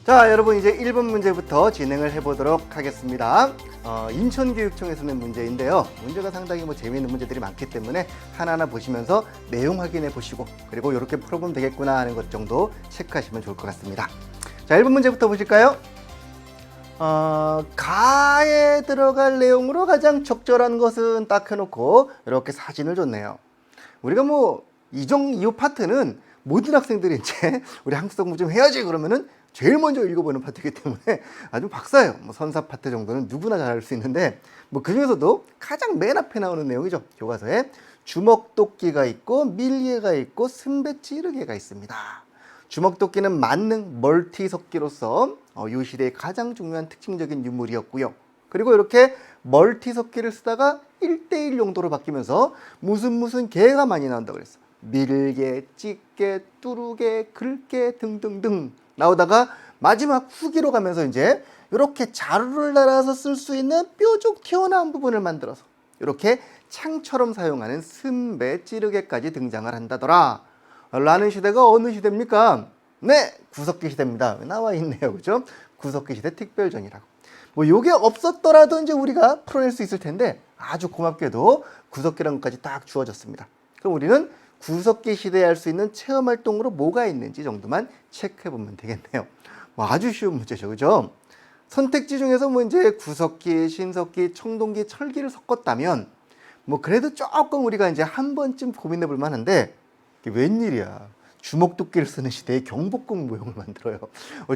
자, 여러분 이제 1번 문제부터 진행을 해보도록 하겠습니다. 인천교육청에서 낸 문제인데요. 문제가 상당히 재미있는 문제들이 많기 때문에 하나하나 보시면서 내용 확인해 보시고 그리고 이렇게 풀어보면 되겠구나 하는 것 정도 체크하시면 좋을 것 같습니다. 자, 1번 문제부터 보실까요? 가에 들어갈 내용으로 가장 적절한 것은 딱 해놓고 이렇게 사진을 줬네요. 우리가 이 파트는 모든 학생들이 이제 우리 한국사 공부 좀 해야지 그러면은 제일 먼저 읽어보는 파트이기 때문에 아주 박사예요. 선사 파트 정도는 누구나 잘할 수 있는데 그 중에서도 가장 맨 앞에 나오는 내용이죠. 교과서에 주먹도끼가 있고 밀개가 있고 승배찌르개가 있습니다. 주먹도끼는 만능 멀티석기로서 이 시대의 가장 중요한 특징적인 유물이었고요. 그리고 이렇게 멀티석기를 쓰다가 1대1 용도로 바뀌면서 무슨 개가 많이 나온다고 그랬어. 밀개, 찌개, 뚜루개, 글개 등등등 나오다가 마지막 후기로 가면서 이제 이렇게 자루를 달아서 쓸 수 있는 뾰족 튀어나온 부분을 만들어서 이렇게 창처럼 사용하는 승배찌르개까지 등장을 한다더라 라는 시대가 어느 시대입니까? 네, 구석기 시대입니다. 나와 있네요. 그죠? 구석기 시대 특별전이라고. 요게 없었더라도 이제 우리가 풀어낼 수 있을 텐데 아주 고맙게도 구석기라는 것까지 딱 주어졌습니다. 그럼 우리는 구석기 시대에 할 수 있는 체험 활동으로 뭐가 있는지 정도만 체크해 보면 되겠네요. 아주 쉬운 문제죠. 그죠? 선택지 중에서 이제 구석기, 신석기, 청동기, 철기를 섞었다면 그래도 조금 우리가 이제 한 번쯤 고민해 볼 만한데 이게 웬일이야. 주먹도끼를 쓰는 시대에 경복궁 모형을 만들어요.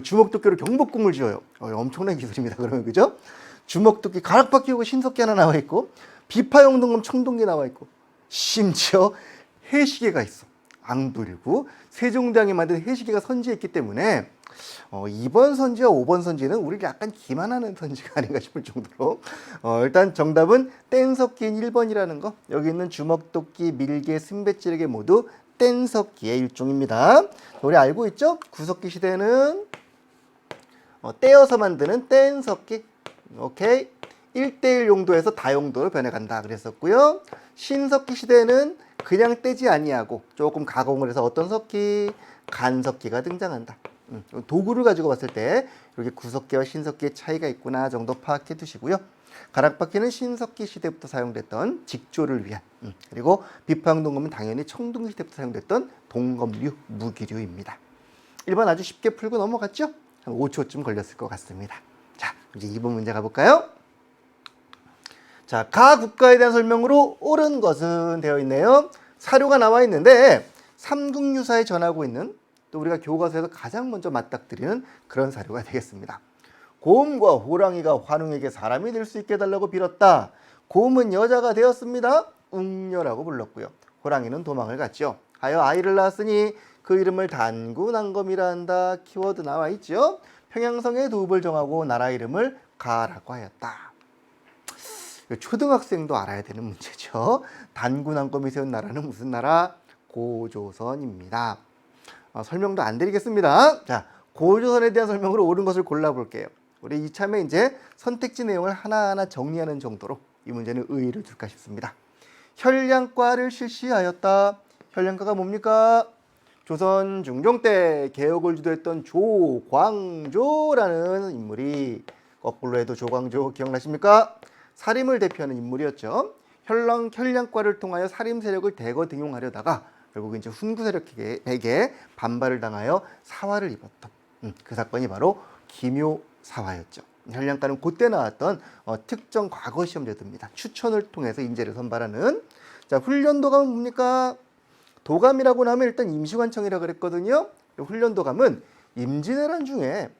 주먹도끼로 경복궁을 지어요. 엄청난 기술입니다. 그러면 그죠? 주먹도끼 가락바퀴고 신석기 하나 나와 있고 비파용 동금 청동기 나와 있고 심지어 해시계가 있어. 앙두리고 세종대왕이 만든 해시계가 선지에 있기 때문에 2번 선지와 5번 선지는 우리를 약간 기만하는 선지가 아닌가 싶을 정도로 일단 정답은 뗀석기인 1번이라는 거. 여기 있는 주먹도끼, 밀개, 승배찌르개 모두 뗀석기의 일종입니다. 우리 알고 있죠? 구석기 시대는 떼어서 만드는 뗀석기. 오케이. 1대1 용도에서 다용도로 변해간다 그랬었고요. 신석기 시대는 그냥 떼지 아니하고 조금 가공을 해서 어떤 석기? 간석기가 등장한다. 도구를 가지고 봤을 때 이렇게 구석기와 신석기의 차이가 있구나 정도 파악해 두시고요. 가락바퀴는 신석기 시대부터 사용됐던 직조를 위한 그리고 비파용동검은 당연히 청동기 시대부터 사용됐던 동검류, 무기류입니다. 1번 아주 쉽게 풀고 넘어갔죠? 한 5초쯤 걸렸을 것 같습니다. 자, 이제 2번 문제 가볼까요? 자, 가 국가에 대한 설명으로 옳은 것은 되어 있네요. 사료가 나와 있는데 삼국유사에 전하고 있는 또 우리가 교과서에서 가장 먼저 맞닥뜨리는 그런 사료가 되겠습니다. 곰과 호랑이가 환웅에게 사람이 될 수 있게 해달라고 빌었다. 곰은 여자가 되었습니다. 웅녀라고 불렀고요. 호랑이는 도망을 갔죠. 하여 아이를 낳았으니 그 이름을 단구난검이라 한다. 키워드 나와 있죠. 평양성에 도읍을 정하고 나라 이름을 가라고 하였다. 초등학생도 알아야 되는 문제죠. 단구난검이 세운 나라는 무슨 나라? 고조선입니다. 설명도 안 드리겠습니다. 자, 고조선에 대한 설명으로 옳은 것을 골라볼게요. 우리 이참에 이제 선택지 내용을 하나하나 정리하는 정도로 이 문제는 의의를 둘까 싶습니다. 혈량과를 실시하였다. 혈량과가 뭡니까? 조선 중종 때 개혁을 주도했던 조광조라는 인물이 거꾸로 해도 조광조 기억나십니까? 사림을 대표하는 인물이었죠. 혈량과를 통하여 사림 세력을 대거 등용하려다가 결국 이제 훈구 세력에게 반발을 당하여 사화를 입었던 그 사건이 바로 기묘사화였죠. 혈량과는 그때 나왔던 특정 과거 시험제도입니다. 추천을 통해서 인재를 선발하는. 자, 훈련도감은 뭡니까? 도감이라고 하면 일단 임시관청이라고 그랬거든요. 훈련도감은 임진왜란 중에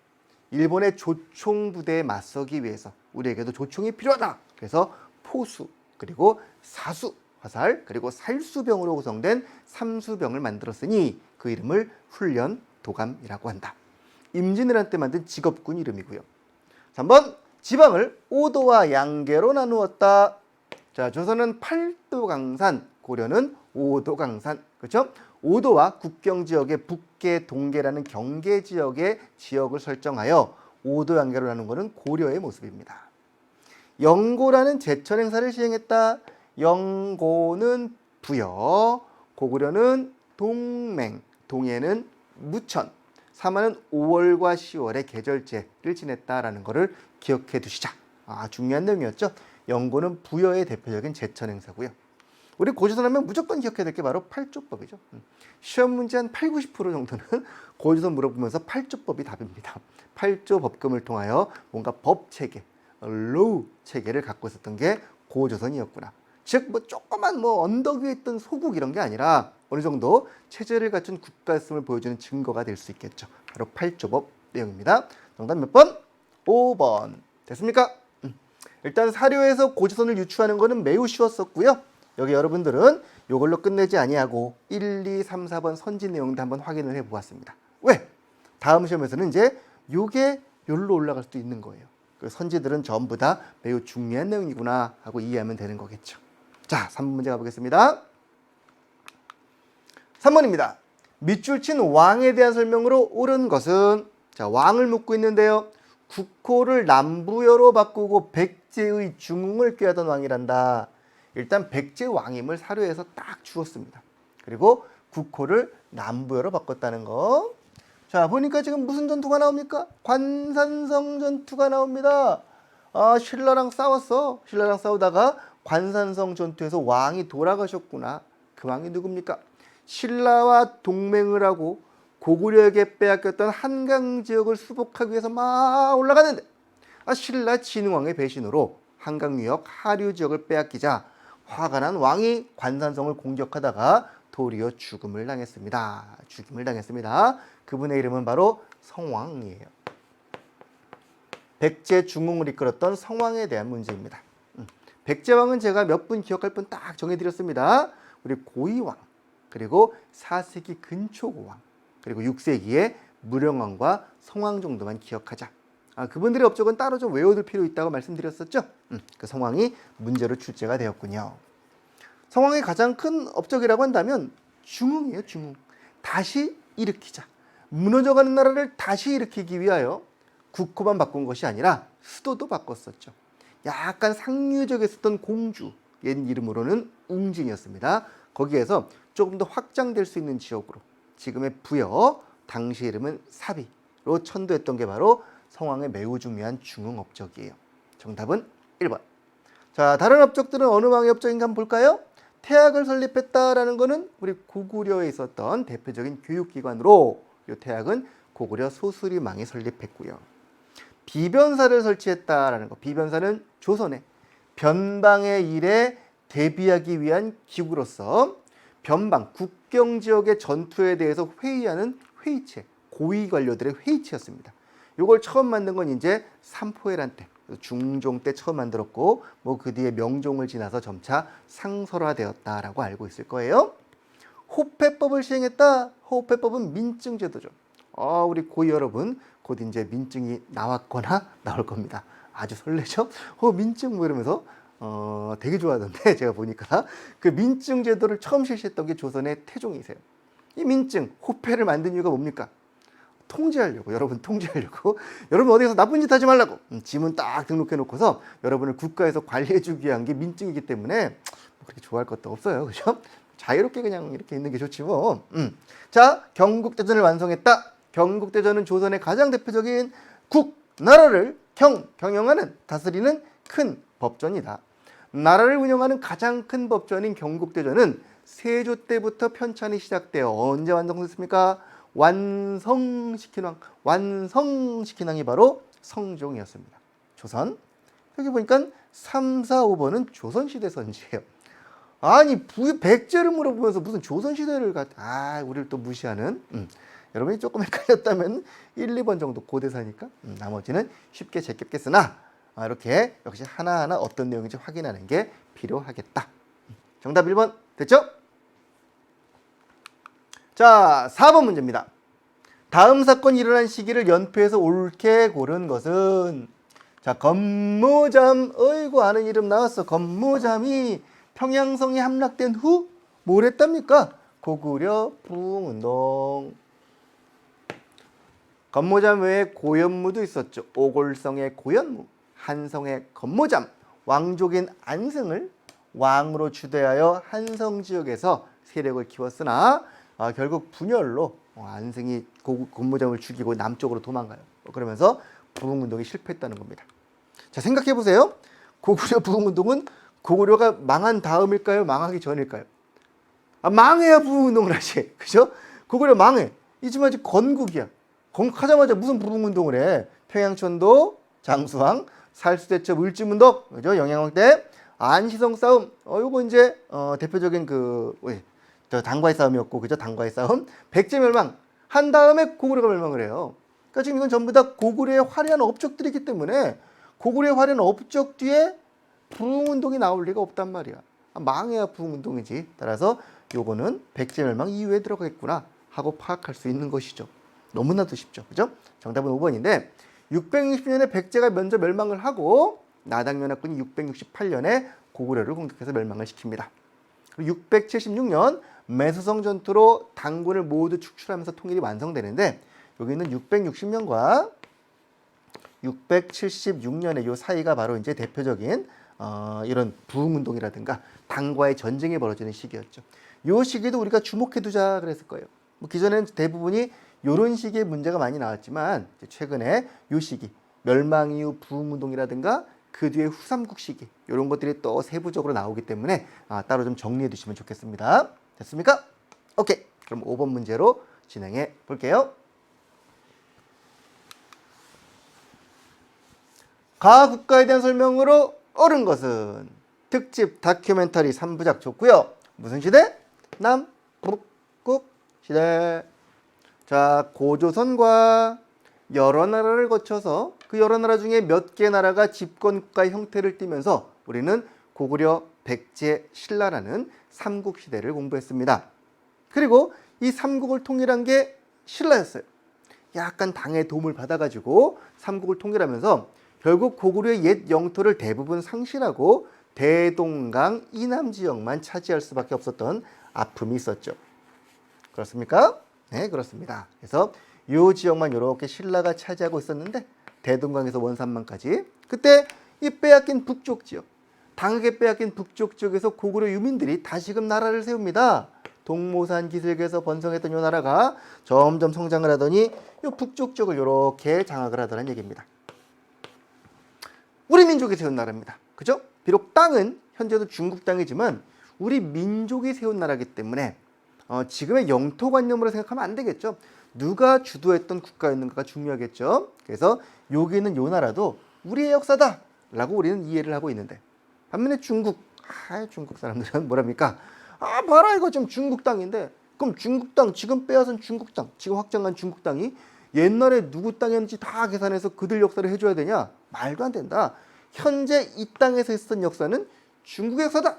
일본의 조총 부대에 맞서기 위해서 우리에게도 조총이 필요하다. 그래서 포수 그리고 사수, 화살 그리고 살수병으로 구성된 삼수병을 만들었으니 그 이름을 훈련도감이라고 한다. 임진왜란 때 만든 직업군 이름이고요. 3번 지방을 오도와 양계로 나누었다. 자, 조선은 8도 강산, 고려는 5도 강산. 그렇죠? 오도와 국경 지역의 북계, 동계라는 경계 지역의 지역을 설정하여 5도 양계로 나눈 것은 고려의 모습입니다. 영고라는 제천 행사를 시행했다. 영고는 부여, 고구려는 동맹, 동해는 무천, 사마는 5월과 10월에 계절제를 지냈다라는 것을 기억해 두시자. 중요한 내용이었죠. 영고는 부여의 대표적인 제천 행사고요. 우리 고조선 하면 무조건 기억해야 될 게 바로 팔조법이죠. 시험 문제 한 8, 90% 정도는 고조선 물어보면서 팔조법이 답입니다. 팔조 법금을 통하여 뭔가 법 체계, 로우 체계를 갖고 있었던 게 고조선이었구나. 즉 뭐 조그만 뭐 언덕 위에 있던 소국 이런 게 아니라 어느 정도 체제를 갖춘 국가였음을 보여주는 증거가 될 수 있겠죠. 바로 팔조법 내용입니다. 정답 몇 번? 5번. 됐습니까? 일단 사료에서 고조선을 유추하는 것은 매우 쉬웠었고요. 여기 여러분들은 이걸로 끝내지 아니하고 1, 2, 3, 4번 선지 내용도 한번 확인을 해보았습니다. 왜? 다음 시험에서는 이제 요게 요로 올라갈 수도 있는 거예요. 그 선지들은 전부 다 매우 중요한 내용이구나 하고 이해하면 되는 거겠죠. 자, 3번 문제 가보겠습니다. 3번입니다. 밑줄 친 왕에 대한 설명으로 옳은 것은, 자, 왕을 묻고 있는데요. 국호를 남부여로 바꾸고 백제의 중흥을 꾀하던 왕이란다. 일단 백제 왕임을 사료에서 딱 주었습니다. 그리고 국호를 남부여로 바꿨다는 거. 자, 보니까 지금 무슨 전투가 나옵니까? 관산성 전투가 나옵니다. 신라랑 싸웠어. 신라랑 싸우다가 관산성 전투에서 왕이 돌아가셨구나. 그 왕이 누굽니까? 신라와 동맹을 하고 고구려에게 빼앗겼던 한강 지역을 수복하기 위해서 막 올라가는데 신라 진흥왕의 배신으로 한강 유역 하류 지역을 빼앗기자 화가 난 왕이 관산성을 공격하다가 도리어 죽음을 당했습니다. 그분의 이름은 바로 성왕이에요. 백제 중흥을 이끌었던 성왕에 대한 문제입니다. 백제왕은 제가 몇 분 기억할 분 딱 정해드렸습니다. 우리 고이왕, 그리고 4세기 근초고왕, 그리고 6세기의 무령왕과 성왕 정도만 기억하자. 그분들의 업적은 따로 좀 외워둘 필요 있다고 말씀드렸었죠. 그 성왕이 문제로 출제가 되었군요. 성왕의 가장 큰 업적이라고 한다면 중흥이에요. 중흥. 다시 일으키자. 무너져가는 나라를 다시 일으키기 위하여 국호만 바꾼 것이 아니라 수도도 바꿨었죠. 약간 상류적이었던 공주, 옛 이름으로는 웅진이었습니다. 거기에서 조금 더 확장될 수 있는 지역으로 지금의 부여, 당시 이름은 사비로 천도했던 게 바로 성왕의 매우 중요한 중흥 업적이에요. 정답은 1번. 자, 다른 업적들은 어느 왕의 업적인가 한번 볼까요? 태학을 설립했다라는 것은 우리 고구려에 있었던 대표적인 교육기관으로 이 태학은 고구려 소수리망이 설립했고요. 비변사를 설치했다라는 것. 비변사는 조선의 변방의 일에 대비하기 위한 기구로서 변방, 국경 지역의 전투에 대해서 회의하는 회의체, 고위 관료들의 회의체였습니다. 이걸 처음 만든 건 이제 삼포해란 때, 중종 때 처음 만들었고, 뭐 그 뒤에 명종을 지나서 점차 상설화되었다라고 알고 있을 거예요. 호패법을 시행했다. 호패법은 민증제도죠. 우리 고위 여러분, 곧 이제 민증이 나왔거나 나올 겁니다. 아주 설레죠? 민증 뭐 이러면서 되게 좋아하던데 제가 보니까 그 민증 제도를 처음 실시했던 게 조선의 태종이세요. 이 민증, 호패를 만든 이유가 뭡니까? 통제하려고, 여러분 통제하려고. 여러분 어디서 나쁜 짓 하지 말라고. 지문 딱 등록해 놓고서 여러분을 국가에서 관리해 주기 위한 게 민증이기 때문에 그렇게 좋아할 것도 없어요. 그죠? 자유롭게 그냥 이렇게 있는 게 좋지 뭐. 자, 경국대전을 완성했다. 경국대전은 조선의 가장 대표적인 나라를 경영하는, 다스리는 큰 법전이다. 나라를 운영하는 가장 큰 법전인 경국대전은 세조 때부터 편찬이 시작되어 언제 완성됐습니까? 완성시킨 왕이 바로 성종이었습니다. 조선. 여기 보니까 3, 4, 5번은 조선시대 선지예요. 아니 백제를 물어보면서 무슨 조선시대를 우리를 또 무시하는. 여러분이 조금 헷갈렸다면 1, 2번 정도 고대사니까 나머지는 쉽게 제꼈겠으나 이렇게 역시 하나하나 어떤 내용인지 확인하는 게 필요하겠다. 정답 1번 됐죠? 자, 4번 문제입니다. 다음 사건이 일어난 시기를 연표해서 옳게 고른 것은, 자, 건모잠, 어이구 아는 이름 나왔어. 건모잠이 평양성에 함락된 후 뭘 했답니까? 고구려 부흥운동. 건모잠 외에 고연무도 있었죠. 오골성의 고연무, 한성의 건모잠, 왕족인 안승을 왕으로 주대하여 한성 지역에서 세력을 키웠으나 결국 분열로 안승이 곤모장을 죽이고 남쪽으로 도망가요. 그러면서 부흥운동이 실패했다는 겁니다. 자, 생각해 보세요. 고구려 부흥운동은 고구려가 망한 다음일까요? 망하기 전일까요? 망해야 부흥운동을 하지. 그죠? 고구려 망해. 이지만 아직 건국이야. 건국하자마자 무슨 부흥운동을 해. 평양천도, 장수왕, 살수대첩, 을지문덕, 그죠? 영양왕 때 안시성 싸움. 요거 이제 대표적인 당과의 싸움이었고, 그죠? 당과의 싸움. 백제 멸망 한 다음에 고구려가 멸망을 해요. 그러니까 지금 이건 전부 다 고구려의 화려한 업적들이기 때문에 고구려의 화려한 업적 뒤에 부흥운동이 나올 리가 없단 말이야. 망해야 부흥운동이지. 따라서 요거는 백제 멸망 이후에 들어가겠구나 하고 파악할 수 있는 것이죠. 너무나도 쉽죠. 그죠? 정답은 5번인데 660년에 백제가 먼저 멸망을 하고 나당연합군이 668년에 고구려를 공격해서 멸망을 시킵니다. 그리고 676년 매수성 전투로 당군을 모두 축출하면서 통일이 완성되는데 여기는 660년과 676년의 요 사이가 바로 이제 대표적인 이런 부흥운동이라든가 당과의 전쟁이 벌어지는 시기였죠. 요 시기도 우리가 주목해 두자 그랬을 거예요. 뭐 기존에는 대부분이 이런 시기의 문제가 많이 나왔지만 최근에 요 시기 멸망 이후 부흥운동이라든가 그 뒤에 후삼국 시기 이런 것들이 또 세부적으로 나오기 때문에 따로 좀 정리해 두시면 좋겠습니다. 됐습니까? 오케이. 그럼 5번 문제로 진행해 볼게요. 가 국가에 대한 설명으로 옳은 것은 특집 다큐멘터리 3부작 좋고요. 무슨 시대? 남북국 시대. 자, 고조선과 여러 나라를 거쳐서 그 여러 나라 중에 몇 개 나라가 집권국가의 형태를 띠면서 우리는 고구려, 백제, 신라라는 삼국 시대를 공부했습니다. 그리고 이 삼국을 통일한 게 신라였어요. 약간 당의 도움을 받아가지고 삼국을 통일하면서 결국 고구려의 옛 영토를 대부분 상실하고 대동강 이남 지역만 차지할 수밖에 없었던 아픔이 있었죠. 그렇습니까? 네, 그렇습니다. 그래서 이 지역만 이렇게 신라가 차지하고 있었는데 대동강에서 원산만까지 그때 이 빼앗긴 북쪽 지역, 당에게 빼앗긴 북쪽 지역에서 고구려 유민들이 다시금 나라를 세웁니다. 동모산 기슭에서 번성했던 이 나라가 점점 성장을 하더니 이 북쪽 지역을 이렇게 장악을 하더라는 얘기입니다. 우리 민족이 세운 나라입니다. 그죠? 비록 땅은 현재도 중국 땅이지만 우리 민족이 세운 나라이기 때문에 지금의 영토관념으로 생각하면 안 되겠죠. 누가 주도했던 국가였는가가 중요하겠죠. 그래서 여기 있는 요 나라도 우리의 역사다 라고 우리는 이해를 하고 있는데 반면에 중국 사람들은 뭐랍니까? 봐라 이거 좀 중국 땅인데 그럼 중국 땅 지금 빼앗은 중국 땅 지금 확장한 중국 땅이 옛날에 누구 땅이었는지 다 계산해서 그들 역사를 해줘야 되냐? 말도 안 된다. 현재 이 땅에서 있었던 역사는 중국의 역사다.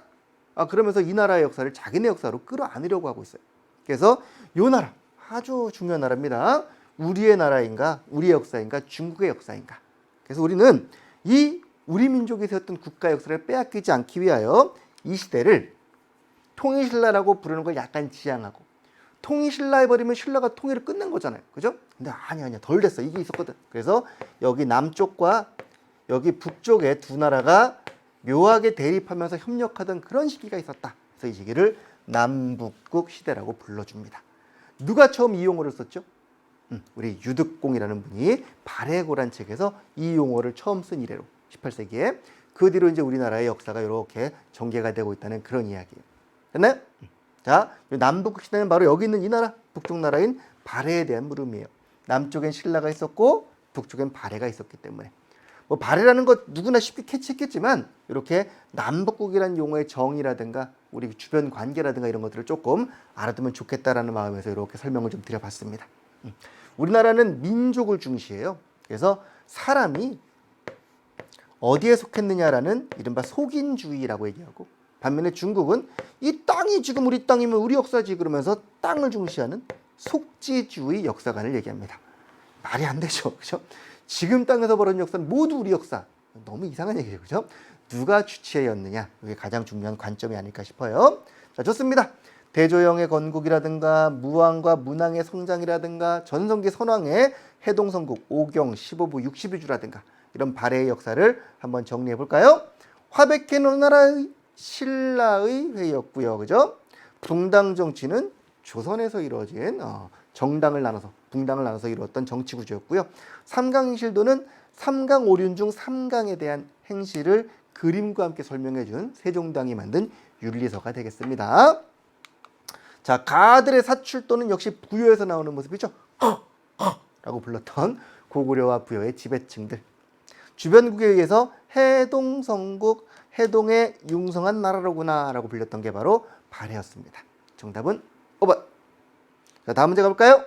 그러면서 이 나라의 역사를 자기네 역사로 끌어안으려고 하고 있어요. 그래서 이 나라 아주 중요한 나라입니다. 우리의 나라인가, 우리의 역사인가, 중국의 역사인가. 그래서 우리는 이 우리 민족이 세웠던 국가 역사를 빼앗기지 않기 위하여 이 시대를 통일신라라고 부르는 걸 약간 지양하고 통일신라 해버리면 신라가 통일을 끝낸 거잖아요. 그죠? 근데 아니야 덜 됐어. 이게 있었거든. 그래서 여기 남쪽과 여기 북쪽의 두 나라가 묘하게 대립하면서 협력하던 그런 시기가 있었다. 그래서 이 시기를 남북국 시대라고 불러줍니다. 누가 처음 이 용어를 썼죠? 우리 유득공이라는 분이 발해고란 책에서 이 용어를 처음 쓴 이래로 18세기에 그 뒤로 이제 우리나라의 역사가 이렇게 전개가 되고 있다는 그런 이야기예요. 됐나요? 자, 남북국 시대는 바로 여기 있는 이 나라, 북쪽 나라인 발해에 대한 물음이에요. 남쪽엔 신라가 있었고 북쪽엔 발해가 있었기 때문에 뭐 발해라는 것 누구나 쉽게 캐치했겠지만 이렇게 남북국이라는 용어의 정의라든가 우리 주변 관계라든가 이런 것들을 조금 알아두면 좋겠다라는 마음에서 이렇게 설명을 좀 드려봤습니다. 우리나라는 민족을 중시해요. 그래서 사람이 어디에 속했느냐라는 이른바 속인주의라고 얘기하고 반면에 중국은 이 땅이 지금 우리 땅이면 우리 역사지 그러면서 땅을 중시하는 속지주의 역사관을 얘기합니다. 말이 안 되죠. 그죠? 지금 땅에서 벌어진 역사는 모두 우리 역사. 너무 이상한 얘기죠. 그죠? 누가 주체였느냐. 이게 가장 중요한 관점이 아닐까 싶어요. 자, 좋습니다. 대조영의 건국이라든가 무왕과 문왕의 성장이라든가 전성기 선왕의 해동성국 5경 15부 60위주라든가 이런 발해의 역사를 한번 정리해 볼까요? 화백회는 어느 나라의? 신라의 회의였고요. 그죠? 붕당 정치는 조선에서 이루어진 정당을 나눠서 붕당을 나눠서 이루었던 정치 구조였고요. 삼강행실도는 삼강오륜 중 삼강에 대한 행실을 그림과 함께 설명해 준 세종당이 만든 윤리서가 되겠습니다. 자, 가들의 사출도는 역시 부여에서 나오는 모습이죠. 라고 불렀던 고구려와 부여의 지배층들. 주변국에 의해서 해동성국, 해동의 융성한 나라로구나 라고 불렸던 게 바로 발해였습니다. 정답은 5번. 자, 다음 문제 가볼까요?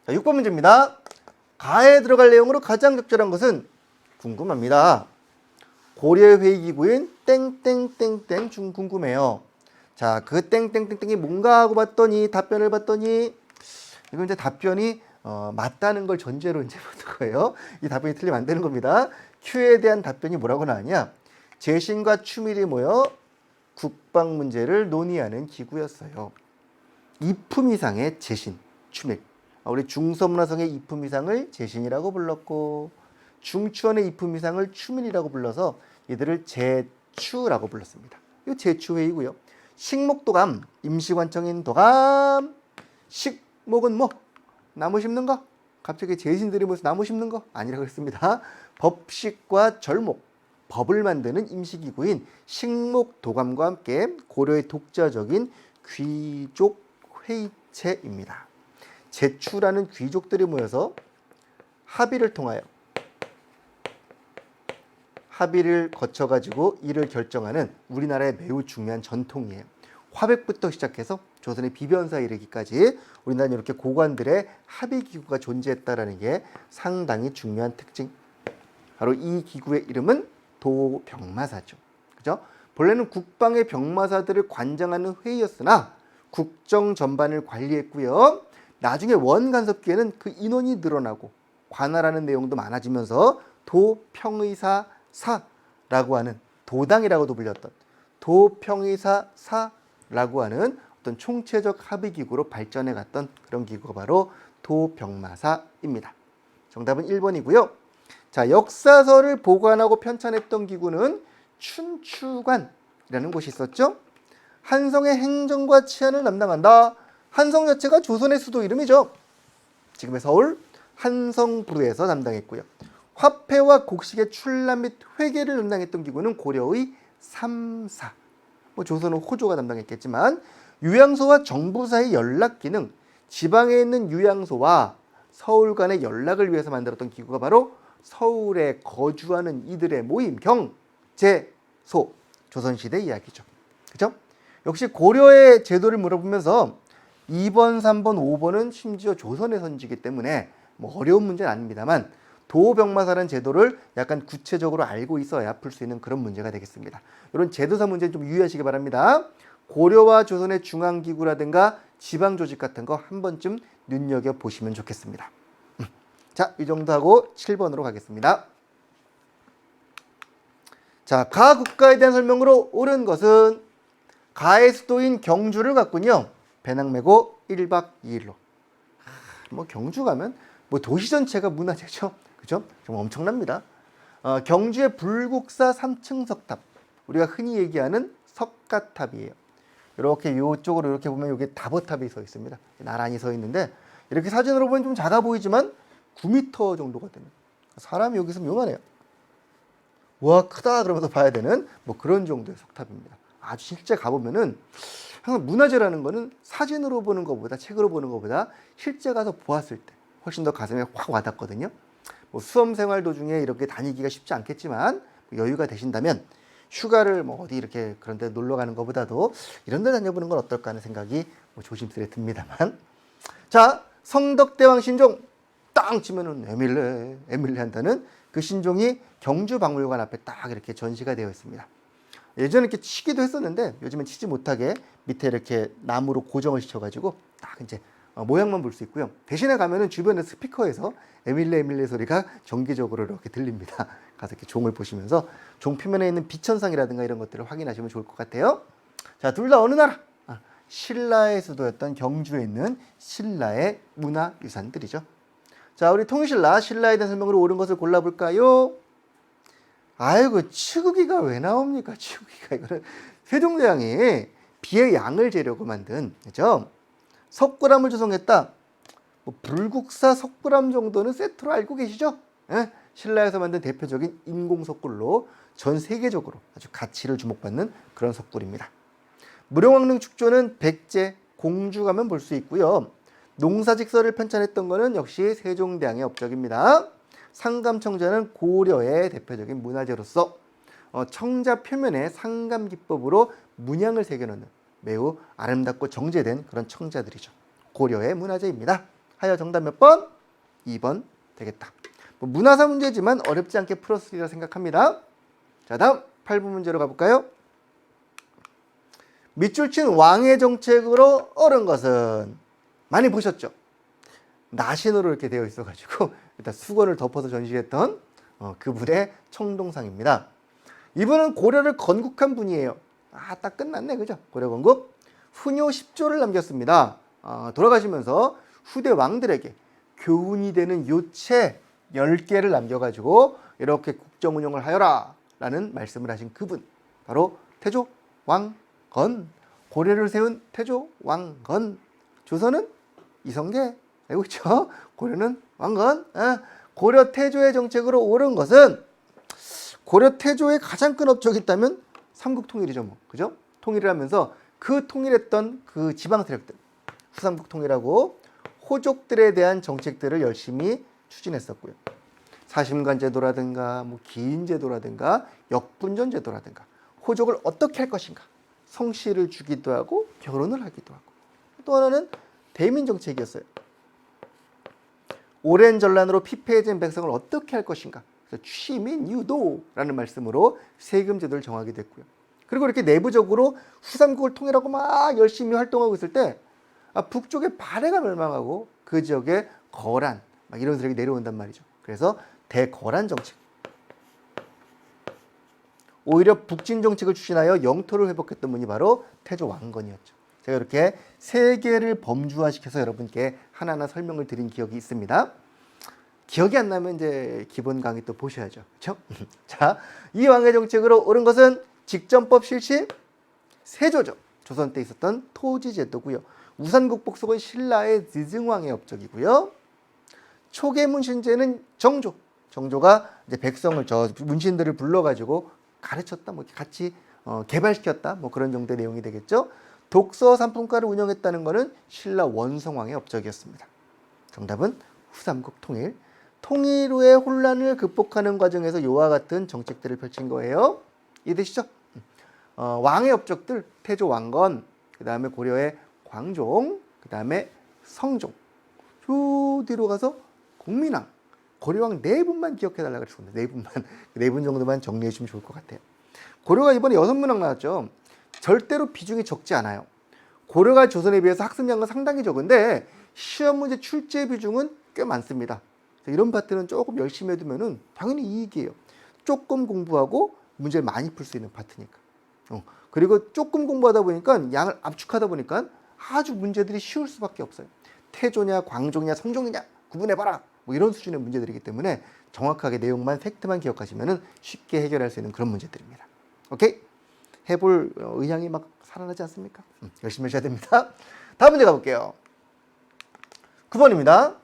자, 6번 문제입니다. 가에 들어갈 내용으로 가장 적절한 것은 궁금합니다. 고려의 회의기구인 땡땡땡땡 중 궁금해요. 자, 그 땡땡땡땡이 뭔가 하고 봤더니 답변을 봤더니 이건 이제 답변이 맞다는 걸 전제로 이제 보는 거예요. 이 답변이 틀리면 안 되는 겁니다. Q에 대한 답변이 뭐라고 나왔냐? 재신과 추밀이 모여 국방 문제를 논의하는 기구였어요. 이품이상의 재신, 추밀. 우리 중서문화성의 이품이상을 재신이라고 불렀고 중추원의 이품이상을 추밀이라고 불러서 이들을 제추라고 불렀습니다. 이 제추회의고요. 식목도감, 임시관청인 도감. 식목은 뭐? 나무 심는 거? 갑자기 재신들이 모여서 나무 심는 거? 아니라고 했습니다. 법식과 절목, 법을 만드는 임시기구인 식목도감과 함께 고려의 독자적인 귀족 회의체입니다. 제추라는 귀족들이 모여서 합의를 통하여 합의를 거쳐가지고 이를 결정하는 우리나라의 매우 중요한 전통이에요. 화백부터 시작해서 조선의 비변사에 이르기까지 우리나라는 이렇게 고관들의 합의기구가 존재했다는 게 상당히 중요한 특징. 바로 이 기구의 이름은 도병마사죠. 그죠? 본래는 국방의 병마사들을 관장하는 회의였으나 국정 전반을 관리했고요. 나중에 원간섭기에는 그 인원이 늘어나고 관할하는 내용도 많아지면서 도평의사사라고 하는 도당이라고도 불렸던 도평의사사라고 하는 어떤 총체적 합의기구로 발전해 갔던 그런 기구가 바로 도병마사입니다. 정답은 1번이고요. 자, 역사서를 보관하고 편찬했던 기구는 춘추관이라는 곳이 있었죠. 한성의 행정과 치안을 담당한다. 한성 자체가 조선의 수도 이름이죠. 지금의 서울 한성부에서 담당했고요. 화폐와 곡식의 출납 및 회계를 담당했던 기구는 고려의 삼사. 조선은 호조가 담당했겠지만 유양소와 정부 사이 연락 기능, 지방에 있는 유양소와 서울 간의 연락을 위해서 만들었던 기구가 바로 서울에 거주하는 이들의 모임 경제소. 조선시대 이야기죠. 그죠? 역시 고려의 제도를 물어보면서 2번, 3번, 5번은 심지어 조선의 선지이기 때문에 뭐 어려운 문제는 아닙니다만 도병마사라는 제도를 약간 구체적으로 알고 있어야 풀 수 있는 그런 문제가 되겠습니다. 이런 제도사 문제는 좀 유의하시기 바랍니다. 고려와 조선의 중앙기구라든가 지방조직 같은 거 한 번쯤 눈여겨보시면 좋겠습니다. 자, 이 정도 하고 7번으로 가겠습니다. 자, 가 국가에 대한 설명으로 옳은 것은 가의 수도인 경주를 갔군요. 배낭 메고 1박 2일로. 뭐 경주 가면 뭐 도시 전체가 문화재죠. 그죠? 좀 엄청납니다. 경주의 불국사 3층 석탑. 우리가 흔히 얘기하는 석가탑이에요. 이렇게 이쪽으로 이렇게 보면 여기 다보탑이 서 있습니다. 나란히 서 있는데 이렇게 사진으로 보면 좀 작아 보이지만 9m 정도가 됩니다. 사람이 여기서 요만해요. 와, 크다 그러면서 봐야 되는 뭐 그런 정도의 석탑입니다. 아주 실제 가보면은 항상 문화재라는 거는 사진으로 보는 것보다 책으로 보는 것보다 실제 가서 보았을 때 훨씬 더 가슴에 확 와닿거든요. 뭐 수험 생활 도중에 이렇게 다니기가 쉽지 않겠지만 여유가 되신다면 휴가를 뭐 어디 이렇게 그런 데 놀러 가는 것보다도 이런 데 다녀보는 건 어떨까 하는 생각이 뭐 조심스레 듭니다만. 자, 성덕대왕 신종 땅 치면은 에밀레 한다는 그 신종이 경주박물관 앞에 딱 이렇게 전시가 되어 있습니다. 예전에 이렇게 치기도 했었는데 요즘은 치지 못하게 밑에 이렇게 나무로 고정을 시켜가지고 딱 이제 모양만 볼 수 있고요. 대신에 가면은 주변에 스피커에서 에밀레 소리가 정기적으로 이렇게 들립니다. 가서 이렇게 종을 보시면서 종 표면에 있는 비천상이라든가 이런 것들을 확인하시면 좋을 것 같아요. 자, 둘 다 어느 나라? 신라의 수도였던 경주에 있는 신라의 문화유산들이죠. 자, 우리 통일신라 신라에 대한 설명으로 옳은 것을 골라볼까요? 아이고 치국이가 왜 나옵니까? 치국이가 이거는 세종대왕이 비의 양을 재려고 만든 그죠? 석굴암을 조성했다. 뭐 불국사 석굴암 정도는 세트로 알고 계시죠? 예? 신라에서 만든 대표적인 인공 석굴로 전 세계적으로 아주 가치를 주목받는 그런 석굴입니다. 무령왕릉 축조는 백제, 공주 가면 볼 수 있고요. 농사직설을 편찬했던 것은 역시 세종대왕의 업적입니다. 상감청자는 고려의 대표적인 문화재로서 청자 표면에 상감기법으로 문양을 새겨놓는 매우 아름답고 정제된 그런 청자들이죠. 고려의 문화재입니다. 하여 정답 몇 번? 2번 되겠다. 뭐 문화사 문제지만 어렵지 않게 풀었으리라 생각합니다. 자, 다음 8분 문제로 가볼까요? 밑줄 친 왕의 정책으로 옳은 것은 많이 보셨죠? 나신으로 이렇게 되어 있어가지고 일단 수건을 덮어서 전시했던 그분의 청동상입니다. 이분은 고려를 건국한 분이에요. 딱 끝났네, 그죠? 고려 건국. 훈요 10조를 남겼습니다. 돌아가시면서 후대 왕들에게 교훈이 되는 요체 10개를 남겨가지고 이렇게 국정 운영을 하여라 라는 말씀을 하신 그분, 바로 태조 왕건. 고려를 세운 태조 왕건. 조선은 이성계, 알고 있죠? 고려는 왕건. 고려 태조의 정책으로 옳은 것은, 고려 태조의 가장 큰 업적이 있다면 삼국 통일이죠, 뭐. 그죠? 통일을 하면서 그 통일했던 그 지방 세력들, 후삼국 통일하고 호족들에 대한 정책들을 열심히 추진했었고요. 사심관 제도라든가 뭐 기인 제도라든가 역분전 제도라든가 호족을 어떻게 할 것인가, 성씨를 주기도 하고 결혼을 하기도 하고, 또 하나는 대민 정책이었어요. 오랜 전란으로 피폐해진 백성을 어떻게 할 것인가, 그래서 취민 유도라는 말씀으로 세금 제도를 정하게 됐고요. 그리고 이렇게 내부적으로 후삼국을 통일하고 막 열심히 활동하고 있을 때 북쪽에 발해가 멸망하고 그 지역에 거란 막 이런 세력이 내려온단 말이죠. 그래서 대거란 정책, 오히려 북진 정책을 추진하여 영토를 회복했던 분이 바로 태조 왕건이었죠. 제가 이렇게 세 개를 범주화시켜서 여러분께 하나하나 설명을 드린 기억이 있습니다. 기억이 안 나면 이제 기본 강의 또 보셔야죠. 그렇죠? 자, 이 왕의 정책으로 옳은 것은 직전법 실시, 세조죠. 조선 때 있었던 토지 제도고요. 우산국복속은 신라의 지증왕의 업적이고요. 초계문신제는 정조. 정조가 이제 백성을, 문신들을 불러가지고 가르쳤다, 뭐 같이 개발시켰다, 뭐 그런 정도의 내용이 되겠죠. 독서 산품가를 운영했다는 것은 신라 원성왕의 업적이었습니다. 정답은 후삼국 통일. 통일 후의 혼란을 극복하는 과정에서 이와 같은 정책들을 펼친 거예요. 이해되시죠? 왕의 업적들, 태조 왕건, 그 다음에 고려의 광종, 그 다음에 성종, 저 뒤로 가서 공민왕, 고려왕 네 분만 기억해달라고 그랬습니다. 네 분만, 네 분 정도만 정리해 주시면 좋을 것 같아요. 고려가 이번에 6문왕 나왔죠. 절대로 비중이 적지 않아요. 고려가 조선에 비해서 학습량은 상당히 적은데 시험 문제 출제 비중은 꽤 많습니다. 이런 파트는 조금 열심히 해두면 당연히 이익이에요. 조금 공부하고 문제를 많이 풀 수 있는 파트니까. 그리고 조금 공부하다 보니까 양을 압축하다 보니까 아주 문제들이 쉬울 수밖에 없어요. 태조냐 광종이냐 성종이냐 구분해봐라, 뭐 이런 수준의 문제들이기 때문에 정확하게 내용만, 팩트만 기억하시면 쉽게 해결할 수 있는 그런 문제들입니다. 오케이? 해볼 의향이 막 살아나지 않습니까? 열심히 하셔야 됩니다. 다음 문제 가볼게요. 9번입니다.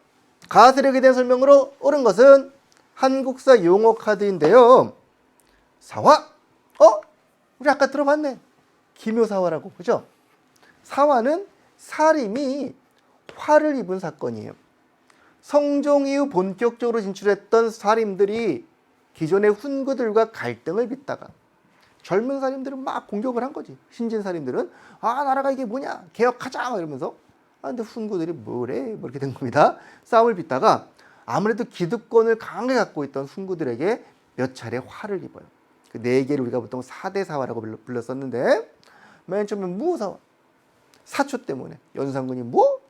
가세력에 대한 설명으로 옳은 것은 한국사 용어 카드인데요. 사화. 우리 아까 들어봤네. 기묘사화라고. 그죠? 사화는 사림이 화를 입은 사건이에요. 성종 이후 본격적으로 진출했던 사림들이 기존의 훈구들과 갈등을 빚다가 젊은 사림들은 막 공격을 한 거지. 신진 사림들은 나라가 이게 뭐냐, 개혁하자 이러면서, 근데 훈구들이 뭐래, 뭐 이렇게 된 겁니다. 싸움을 빚다가 아무래도 기득권을 강하게 갖고 있던 훈구들에게 몇 차례 화를 입어요. 그 네 개를 우리가 보통 사대사화라고 불렀었는데, 맨 처음에 무호사화, 사초 때문에 연산군이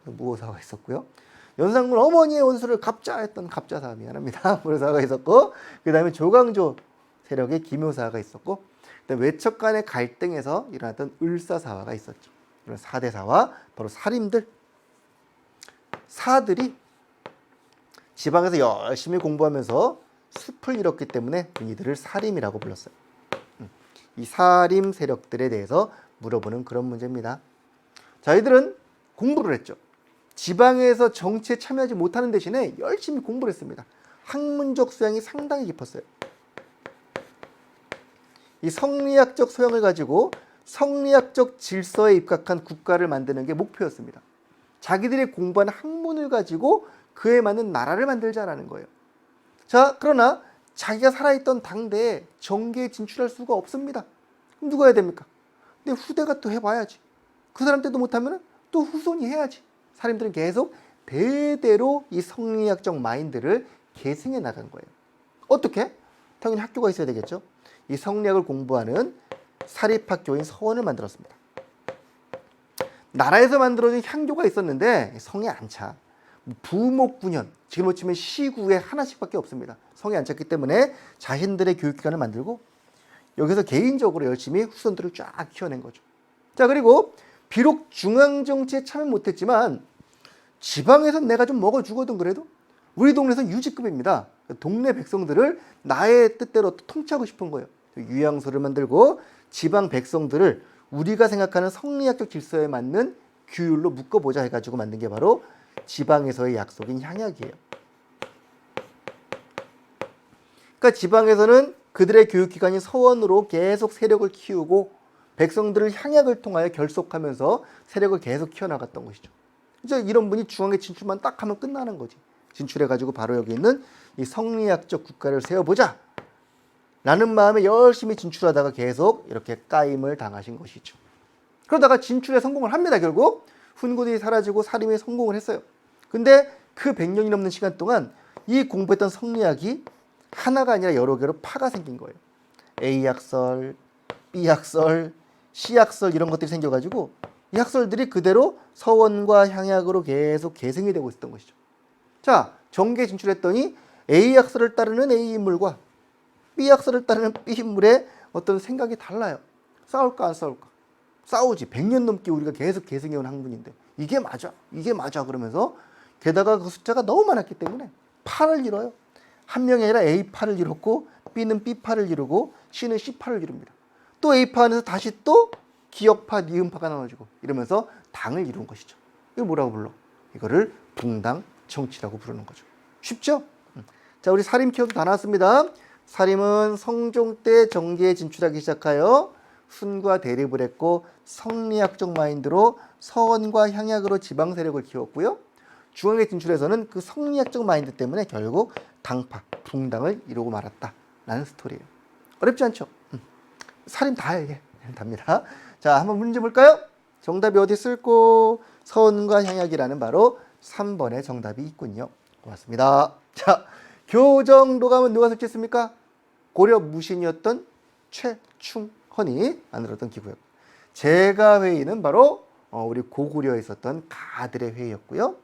무호사화가 있었고요. 연산군 어머니의 원수를 갚자 했던 갑자사화, 미안합니다, 무호사화가 있었고, 그 다음에 조광조 세력의 기묘사화가 있었고, 그다음에 외척 간의 갈등에서 일어났던 을사사화가 있었죠. 이런 4대사화, 바로 사림들, 사들이 지방에서 열심히 공부하면서 숲을 잃었기 때문에 이들을 사림이라고 불렀어요. 이 사림 세력들에 대해서 물어보는 그런 문제입니다. 자, 이들은 공부를 했죠. 지방에서 정치에 참여하지 못하는 대신에 열심히 공부를 했습니다. 학문적 소양이 상당히 깊었어요. 이 성리학적 소양을 가지고 성리학적 질서에 입각한 국가를 만드는 게 목표였습니다. 자기들이 공부한 학문을 가지고 그에 맞는 나라를 만들자라는 거예요. 자, 그러나 자기가 살아있던 당대에 정계에 진출할 수가 없습니다. 그럼 누가 해야 됩니까? 근데 후대가 또 해봐야지. 그 사람 때도 못하면 또 후손이 해야지. 사람들은 계속 대대로 이 성리학적 마인드를 계승해 나간 거예요. 어떻게? 당연히 학교가 있어야 되겠죠. 이 성리학을 공부하는 사립학교인 서원을 만들었습니다. 나라에서 만들어진 향교가 있었는데 성에 안 차. 부목군현, 지금으로 치면 시구에 하나씩밖에 없습니다. 성에 안 찼기 때문에 자신들의 교육기관을 만들고 여기서 개인적으로 열심히 후손들을 쫙 키워낸 거죠. 자, 그리고 비록 중앙정치에 참여 못했지만 지방에선 내가 좀 먹어주거든. 그래도 우리 동네에서 유지급입니다. 동네 백성들을 나의 뜻대로 통치하고 싶은 거예요. 유양소를 만들고 지방 백성들을 우리가 생각하는 성리학적 질서에 맞는 규율로 묶어보자 해가지고 만든 게 바로 지방에서의 약속인 향약이에요. 그러니까 지방에서는 그들의 교육기관인 서원으로 계속 세력을 키우고 백성들을 향약을 통하여 결속하면서 세력을 계속 키워나갔던 것이죠. 이제 이런 분이 중앙에 진출만 딱 하면 끝나는 거지. 진출해가지고 바로 여기 있는 이 성리학적 국가를 세워보자 라는 마음에 열심히 진출하다가 계속 이렇게 까임을 당하신 것이죠. 그러다가 진출에 성공을 합니다. 결국 훈구들이 사라지고 사림에 성공을 했어요. 근데 그 100년이 넘는 시간 동안 이 공부했던 성리학이 하나가 아니라 여러 개로 파가 생긴 거예요. A학설, B학설, C학설 이런 것들이 생겨가지고 이 학설들이 그대로 서원과 향약으로 계속 계승이 되고 있었던 것이죠. 자, 정계에 진출했더니 A학설을 따르는 A인물과 B학설을 따르는 B인물의 어떤 생각이 달라요. 싸울까 안 싸울까? 싸우지. 100년 넘게 우리가 계속 계승해온 학문인데 이게 맞아 그러면서 게다가 그 숫자가 너무 많았기 때문에 파를 이뤄요. 한 명이 아니라 A파를 이뤘고 B는 B파를 이루고 C는 C파를 이룹니다. 또 A파 안에서 다시 또 기역파, 니은파가 나눠지고 이러면서 당을 이룬 것이죠. 이걸 뭐라고 불러? 이거를 붕당 정치라고 부르는 거죠. 쉽죠? 자, 우리 사림 키워도 다 나왔습니다. 사림은 성종 때 정계에 진출하기 시작하여 훈과 대립을 했고 성리학적 마인드로 서원과 향약으로 지방 세력을 키웠고요. 중앙에 진출해서는 그 성리학적 마인드 때문에 결국 당파, 붕당을 이루고 말았다라는 스토리예요. 어렵지 않죠? 사림 다 이게 답니다. 자, 한번 문제 볼까요? 정답이 어디 있을꼬? 서원과 향약이라는 바로 3번의 정답이 있군요. 고맙습니다. 자, 교정도감은 누가 설치했습니까? 고려 무신이었던 최충헌이 만들었던 기구였고, 제가회의는 바로 우리 고구려에 있었던 가들의 회의였고요.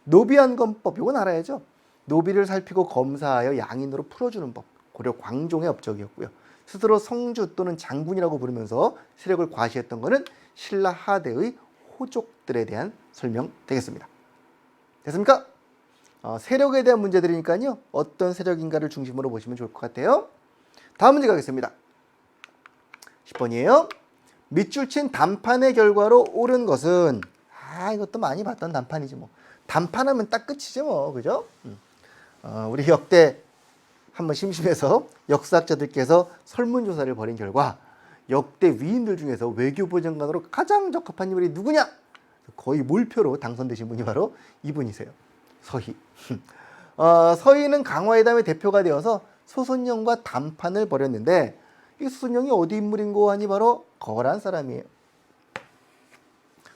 노비안검법, 이건 알아야죠. 노비를 살피고 검사하여 양인으로 풀어주는 법, 고려 광종의 업적이었고요. 스스로 성주 또는 장군이라고 부르면서 세력을 과시했던 것은 신라 하대의 호족들에 대한 설명 되겠습니다. 됐습니까? 세력에 대한 문제들이니까요. 어떤 세력인가를 중심으로 보시면 좋을 것 같아요. 다음 문제 가겠습니다. 10번이에요. 밑줄 친 단판의 결과로 옳은 것은, 이것도 많이 봤던 단판이지 뭐. 단판하면 딱 끝이지 뭐, 그죠? 우리 역대 한번 심심해서 역사학자들께서 설문조사를 벌인 결과 역대 위인들 중에서 외교부 장관으로 가장 적합한 인물이 누구냐? 거의 몰표로 당선되신 분이 바로 이분이세요. 서희. 서희는 강화회담의 대표가 되어서 소선영과 단판을 벌였는데 이 소선영이 어디 인물인고 하니 바로 거란 사람이에요.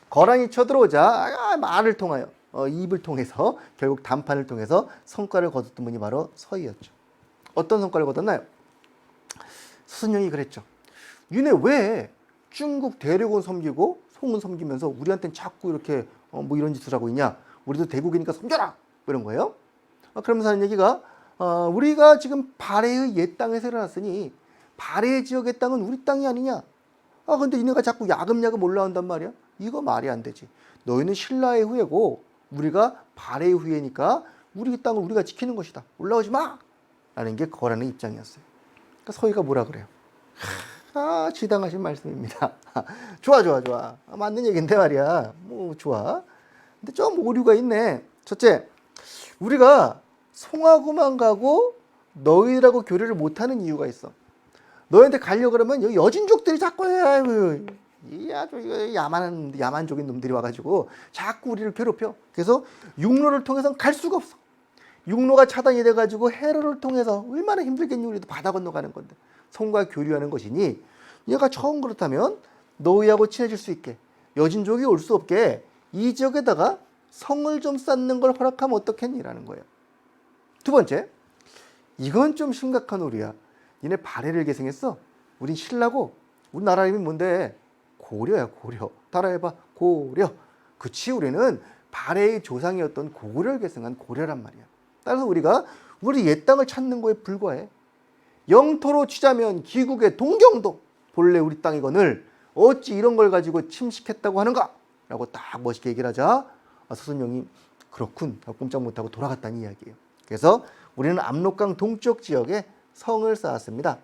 거란이 쳐들어오자 말을 통하여 입을 통해서 결국 단판을 통해서 성과를 거뒀던 분이 바로 서희였죠. 어떤 성과를 거뒀나요? 소선영이 그랬죠. 니네 왜 중국 대륙은 섬기고 송은 섬기면서 우리한테는 자꾸 이렇게 뭐 이런 짓을 하고 있냐? 우리도 대국이니까 섬겨라! 이런 거예요. 그러면서 하는 얘기가 우리가 지금 발해의 옛 땅에서 일어났으니 발해 지역의 땅은 우리 땅이 아니냐? 근데 니네가 자꾸 야금야금 올라온단 말이야? 이거 말이 안 되지. 너희는 신라의 후예고 우리가 발해의 후예니까 우리 땅을 우리가 지키는 것이다. 올라오지 마! 라는 게 거란의 입장이었어요. 그러니까 서희가 뭐라 그래요? 지당하신 말씀입니다. 좋아. 맞는 얘기인데 말이야. 뭐 좋아. 근데 좀 오류가 있네. 첫째, 우리가 송하고만 가고 너희들하고 교류를 못하는 이유가 있어. 너희한테 가려고 그러면 여기 여진족들이 자꾸 이 아주 야만족인 놈들이 와가지고 자꾸 우리를 괴롭혀. 그래서 육로를 통해서는 갈 수가 없어. 육로가 차단이 돼가지고 해로를 통해서 얼마나 힘들겠니. 우리도 바다 건너가는 건데 성과 교류하는 것이니 얘가 처음 그렇다면 너희하고 친해질 수 있게 여진족이 올 수 없게 이 지역에다가 성을 좀 쌓는 걸 허락하면 어떻겠니라는 거예요. 두 번째, 이건 좀 심각한 오류야. 니네 발해를 계승했어. 우린 신라고. 우리나라 이름이 뭔데? 고려야, 고려. 따라해봐. 고려. 그치, 우리는 발해의 조상이었던 고구려를 계승한 고려란 말이야. 따라서 우리가 우리 옛 땅을 찾는 거에 불과해. 영토로 치자면 기국의 동경도 본래 우리 땅이거늘 어찌 이런 걸 가지고 침식했다고 하는가? 라고 딱 멋있게 얘기를 하자 서순영이 그렇군 하고 꼼짝 못하고 돌아갔다는 이야기예요. 그래서 우리는 압록강 동쪽 지역에 성을 쌓았습니다.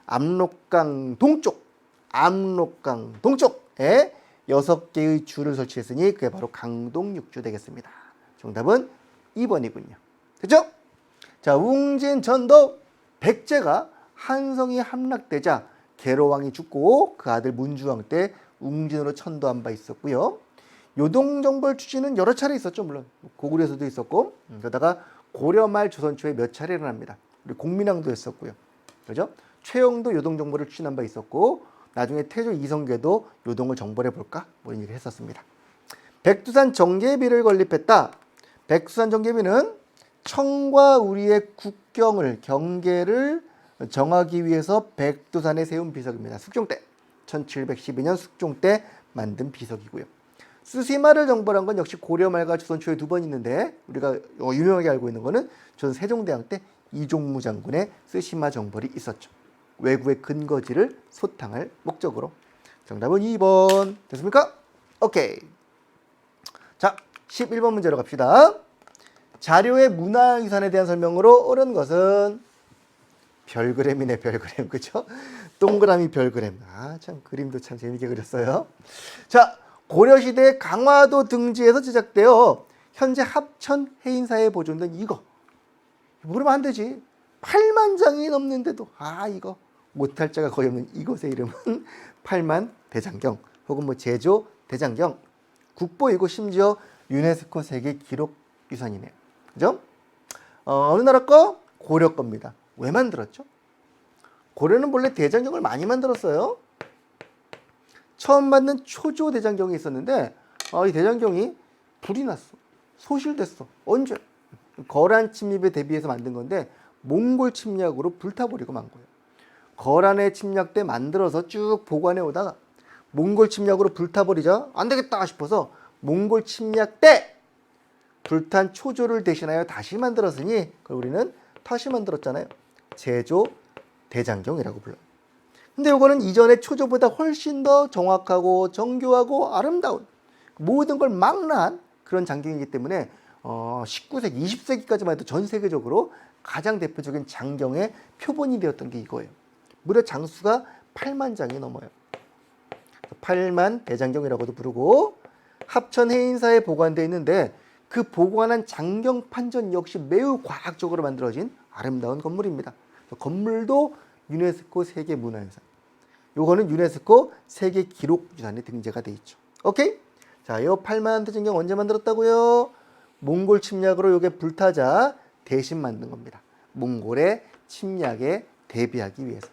압록강 동쪽에 6개의 주를 설치했으니 그게 바로 강동육주 되겠습니다. 정답은 2번이군요. 그렇죠? 자, 웅진 전도 백제가 한성이 함락되자 계로왕이 죽고 그 아들 문주왕 때 웅진으로 천도한 바 있었고요. 요동정벌 추진은 여러 차례 있었죠. 물론 고구려에서도 있었고 그러다가 고려 말 조선 초에 몇 차례 일어납니다. 우리 공민왕도 했었고요. 그죠? 최영도 요동정벌을 추진한 바 있었고 나중에 태조 이성계도 요동을 정벌해 볼까? 뭐 이런 얘기를 했었습니다. 백두산 정계비를 건립했다. 백두산 정계비는 청과 우리의 국경을 경계를 정하기 위해서 백두산에 세운 비석입니다. 숙종 때 1712년 숙종 때 만든 비석이고요. 쓰시마를 정벌한 건 역시 고려 말과 조선 초에 2번 있는데 우리가 유명하게 알고 있는 거는 조선 세종대왕 때 이종무 장군의 쓰시마 정벌이 있었죠. 외구의 근거지를 소탕할 목적으로. 정답은 2번. 됐습니까? 오케이. 자, 11번 문제로 갑시다. 자료의 문화유산에 대한 설명으로 옳은 것은 별그램이네. 별그램. 그죠? 동그라미 별그램. 참 그림도 참 재밌게 그렸어요. 자, 고려시대 강화도 등지에서 제작되어 현재 합천 해인사에 보존된 이거. 모르면 안 되지. 8만 장이 넘는데도 이거 못할 자가 거의 없는 이것의 이름은 팔만대장경 혹은 뭐 제조 대장경. 국보이고 심지어 유네스코 세계 기록 유산이네요. 그죠? 어느 나라 거? 고려 겁니다. 왜 만들었죠? 고려는 원래 대장경을 많이 만들었어요. 처음 만든 초조 대장경이 있었는데 이 대장경이 불이 났어. 소실됐어. 언제? 거란 침입에 대비해서 만든 건데 몽골 침략으로 불타버리고 만 거예요. 거란의 침략 때 만들어서 쭉 보관해 오다가 몽골 침략으로 불타버리자 안 되겠다 싶어서 몽골 침략 때 불탄 초조를 대신하여 다시 만들었으니 그걸 우리는 다시 만들었잖아요. 제조 대장경이라고 불러요. 근데 이거는 이전의 초조보다 훨씬 더 정확하고 정교하고 아름다운 모든 걸 망라한 그런 장경이기 때문에 19세기, 20세기까지만 해도 전 세계적으로 가장 대표적인 장경의 표본이 되었던 게 이거예요. 무려 장수가 8만 장이 넘어요. 8만 대장경이라고도 부르고 합천 해인사에 보관되어 있는데 그 보관한 장경 판전 역시 매우 과학적으로 만들어진 아름다운 건물입니다. 건물도 유네스코 세계문화유산. 요거는 유네스코 세계기록유산에 등재가 돼 있죠. 오케이? 자, 요 8만 대장경 언제 만들었다고요? 몽골 침략으로 요게 불타자 대신 만든 겁니다. 몽골의 침략에 대비하기 위해서.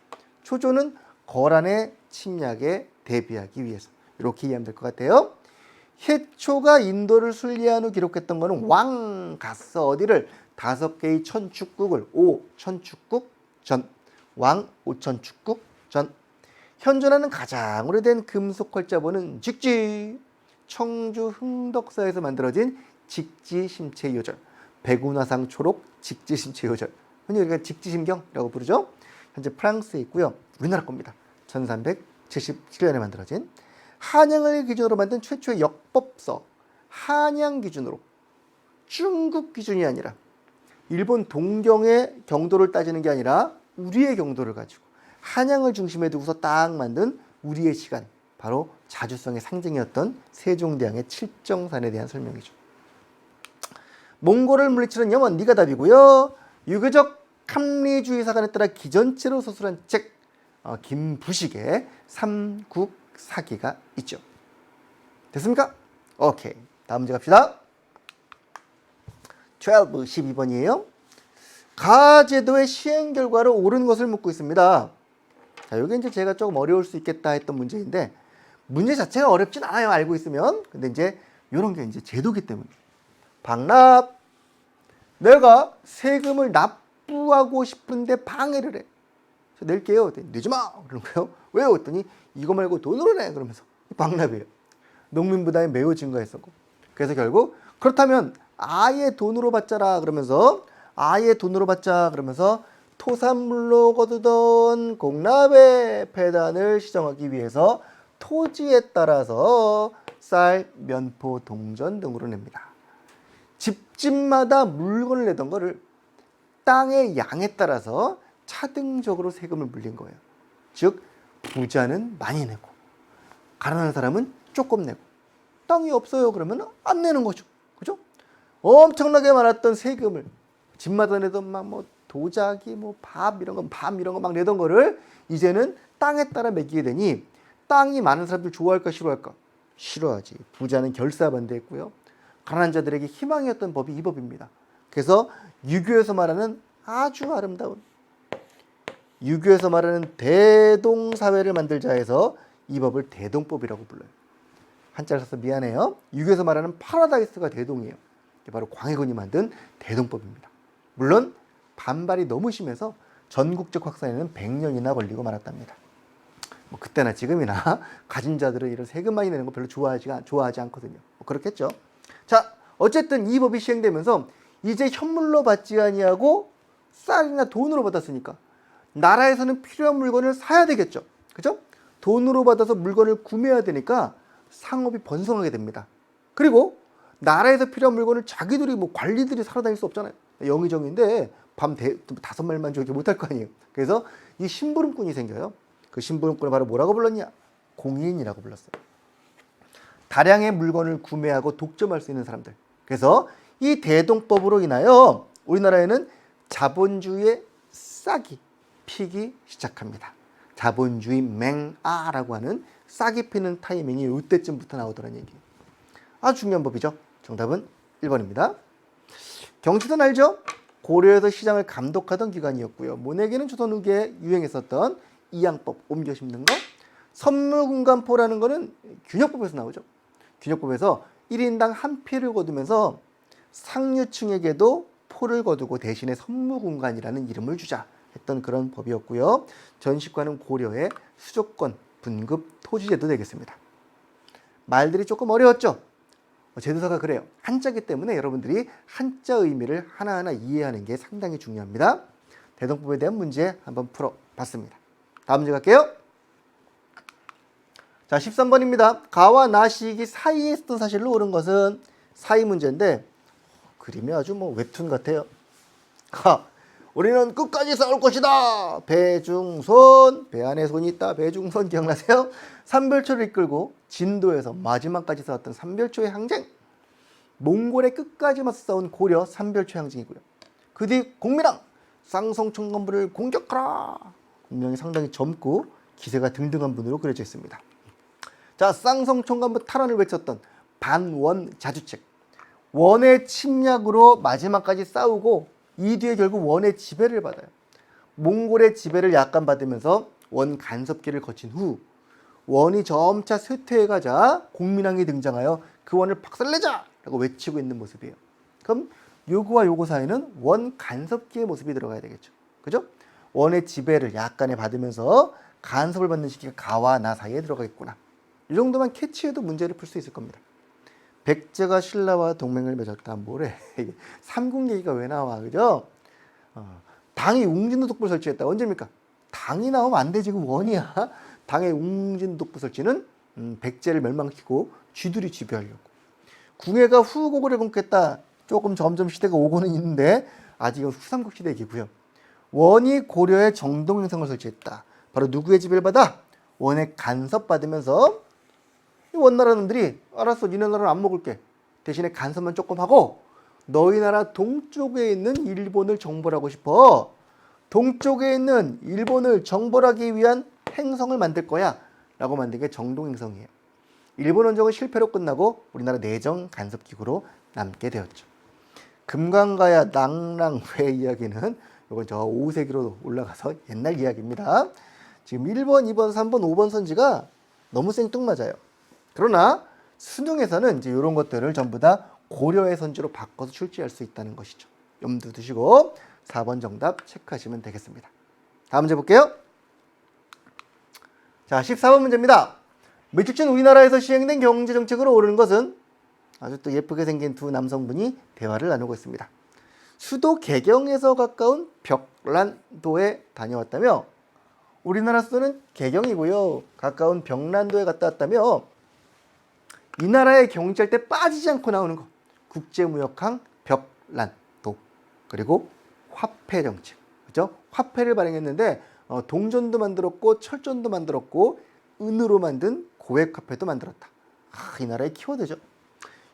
초조는 거란의 침략에 대비하기 위해서. 이렇게 이해하면 될 것 같아요. 해초가 인도를 순리한 후 기록했던 거는 왕 갔어. 어디를? 5개의 천축국을 천축국 전. 왕 5천축국 전. 현존하는 가장 오래된 금속 활자본은 직지. 청주 흥덕사에서 만들어진 직지심체요절. 백운화상 초록 직지심체요절. 흔히 우리가 직지심경이라고 부르죠. 현재 프랑스에 있고요. 우리나라 겁니다. 1377년에 만들어진 한양을 기준으로 만든 최초의 역법서. 한양 기준으로 중국 기준이 아니라 일본 동경의 경도를 따지는 게 아니라 우리의 경도를 가지고 한양을 중심에 두고서 딱 만든 우리의 시간, 바로 자주성의 상징이었던 세종대왕의 칠정산에 대한 설명이죠. 몽골을 물리치는 염원, 네가 답이고요. 유교적 합리주의사관에 따라 기전체로 서술한 책 김부식의 삼국사기가 있죠. 됐습니까? 오케이. 다음 문제 갑시다. 12번이에요. 가제도의 시행 결과로 옳은 것을 묻고 있습니다. 자, 여기 이제 제가 조금 어려울 수 있겠다 했던 문제인데, 문제 자체가 어렵진 않아요, 알고 있으면. 근데 이제 이런 게 이제 제도기 때문에. 방납. 내가 세금을 납부하고 싶은데 방해를 해. 낼게요. 내지 마. 그런 거예요. 왜요? 했더니 이거 말고 돈으로 내. 그러면서 방납이에요. 농민 부담이 매우 증가했었고. 그래서 결국 그렇다면 아예 돈으로 받자라 그러면서 아예 돈으로 받자 그러면서 토산물로 거두던 공납의 폐단을 시정하기 위해서 토지에 따라서 쌀, 면포, 동전 등으로 냅니다. 집집마다 물건을 내던 거를 땅의 양에 따라서 차등적으로 세금을 물린 거예요. 즉 부자는 많이 내고 가난한 사람은 조금 내고, 땅이 없어요 그러면 안 내는 거죠. 그죠? 엄청나게 많았던 세금을 집마다 내던 막 뭐 도자기, 뭐 밥 이런 거, 밤 이런 거 막 내던 거를 이제는 땅에 따라 매기게 되니 땅이 많은 사람들 좋아할까 싫어할까? 싫어하지. 부자는 결사반대했고요. 가난한 자들에게 희망이었던 법이 이 법입니다. 그래서 유교에서 말하는 아주 아름다운, 유교에서 말하는 대동사회를 만들자 해서 이 법을 대동법이라고 불러요. 한자를 써서 미안해요. 유교에서 말하는 파라다이스가 대동이에요. 이게 바로 광해군이 만든 대동법입니다. 물론 반발이 너무 심해서 전국적 확산에는 100년이나 걸리고 말았답니다. 뭐 그때나 지금이나 가진 자들은 이런 세금 많이 내는 거 별로 좋아하지 않거든요. 뭐 그렇겠죠. 자, 어쨌든 이 법이 시행되면서 이제 현물로 받지 아니하고 쌀이나 돈으로 받았으니까 나라에서는 필요한 물건을 사야 되겠죠. 그죠? 돈으로 받아서 물건을 구매해야 되니까 상업이 번성하게 됩니다. 그리고 나라에서 필요한 물건을 자기들이 뭐 관리들이 사러 다닐 수 없잖아요. 영의정인데 밤 5말만 저기 못할 거 아니에요. 그래서 이 심부름꾼이 생겨요. 그 심부름꾼을 바로 뭐라고 불렀냐? 공인이라고 불렀어요. 다량의 물건을 구매하고 독점할 수 있는 사람들. 그래서 이 대동법으로 인하여 우리나라에는 자본주의의 싹이 피기 시작합니다. 자본주의 맹아라고 하는 싹이 피는 타이밍이 이때쯤부터 나오더라는 얘기예요. 아주 중요한 법이죠. 정답은 1번입니다. 경치도 알죠? 고려에서 시장을 감독하던 기관이었고요. 모내기는 조선 후기에 유행했었던 이양법, 옮겨 심는 거. 선무군간포라는 거는 균역법에서 나오죠. 균역법에서 1인당 한 피를 거두면서 상류층에게도 포를 거두고 대신에 선무군간이라는 이름을 주자 했던 그런 법이었고요. 전시과는 고려의 수조권, 분급, 토지제도 되겠습니다. 말들이 조금 어려웠죠? 제도사가 그래요. 한자기 때문에 여러분들이 한자 의미를 하나하나 이해하는 게 상당히 중요합니다. 대동법에 대한 문제 한번 풀어봤습니다. 다음 문제 갈게요. 자, 13번입니다. 가와 나 시기 사이에 있었던 사실로 옳은 것은 사이 문제인데 그림이 아주 뭐 웹툰 같아요. 우리는 끝까지 싸울 것이다. 배중손, 배 안에 손이 있다. 배중손 기억나세요? 삼별초를 이끌고 진도에서 마지막까지 싸웠던 삼별초의 항쟁. 몽골의 끝까지 맞서 싸운 고려 삼별초 항쟁이고요. 그 뒤 공민왕 쌍성총관부를 공격하라. 분명히 상당히 젊고 기세가 등등한 분으로 그려져 있습니다. 자, 쌍성총관부 탈환을 외쳤던 반원 자주책. 원의 침략으로 마지막까지 싸우고 이 뒤에 결국 원의 지배를 받아요. 몽골의 지배를 약간 받으면서 원 간섭기를 거친 후 원이 점차 쇠퇴해가자 공민왕이 등장하여 그 원을 박살내자! 라고 외치고 있는 모습이에요. 그럼 요거와 요거 사이에는 원 간섭기의 모습이 들어가야 되겠죠. 그죠? 원의 지배를 약간의 받으면서 간섭을 받는 시기가 가와 나 사이에 들어가 있구나. 이 정도만 캐치해도 문제를 풀 수 있을 겁니다. 백제가 신라와 동맹을 맺었다. 뭐래? 이게 삼국 얘기가 왜 나와? 그죠? 당이 웅진도독부를 설치했다. 언제입니까? 당이 나오면 안 돼. 지금 원이야. 당의 웅진도독부 설치는 백제를 멸망시키고 쥐들이 지배하려고. 궁예가 후고구려를 공격했다. 조금 점점 시대가 오고는 있는데 아직은 후삼국 시대 얘기고요. 원이 고려에 정동행성을 설치했다. 바로 누구의 지배를 받아? 원에 간섭받으면서 이 원나라 놈들이 알았어, 니네 나라는 안 먹을게. 대신에 간섭만 조금 하고 너희 나라 동쪽에 있는 일본을 정벌하고 싶어. 동쪽에 있는 일본을 정벌하기 위한 행성을 만들 거야 라고 만든 게 정동행성이에요. 일본 원정은 실패로 끝나고 우리나라 내정 간섭기구로 남게 되었죠. 금강가야 낭랑회 이야기는 이건 저 5세기로 올라가서 옛날 이야기입니다. 지금 1번, 2번, 3번, 5번 선지가 너무 생뚱맞아요. 그러나 수능에서는 이제 이런 것들을 전부 다 고려의 선지로 바꿔서 출제할 수 있다는 것이죠. 염두 두시고 4번 정답 체크하시면 되겠습니다. 다음 문제 볼게요. 자, 14번 문제입니다. 며칠 전 우리나라에서 시행된 경제정책으로 오르는 것은 아주 또 예쁘게 생긴 두 남성분이 대화를 나누고 있습니다. 수도 개경에서 가까운 벽란도에 다녀왔다며 우리나라 수도는 개경이고요. 가까운 벽란도에 갔다 왔다며 이 나라의 경제할 때 빠지지 않고 나오는 것. 국제무역항 벽란도. 그리고 화폐정책. 그죠? 화폐를 발행했는데 동전도 만들었고 철전도 만들었고 은으로 만든 고액화폐도 만들었다. 이 나라의 키워드죠.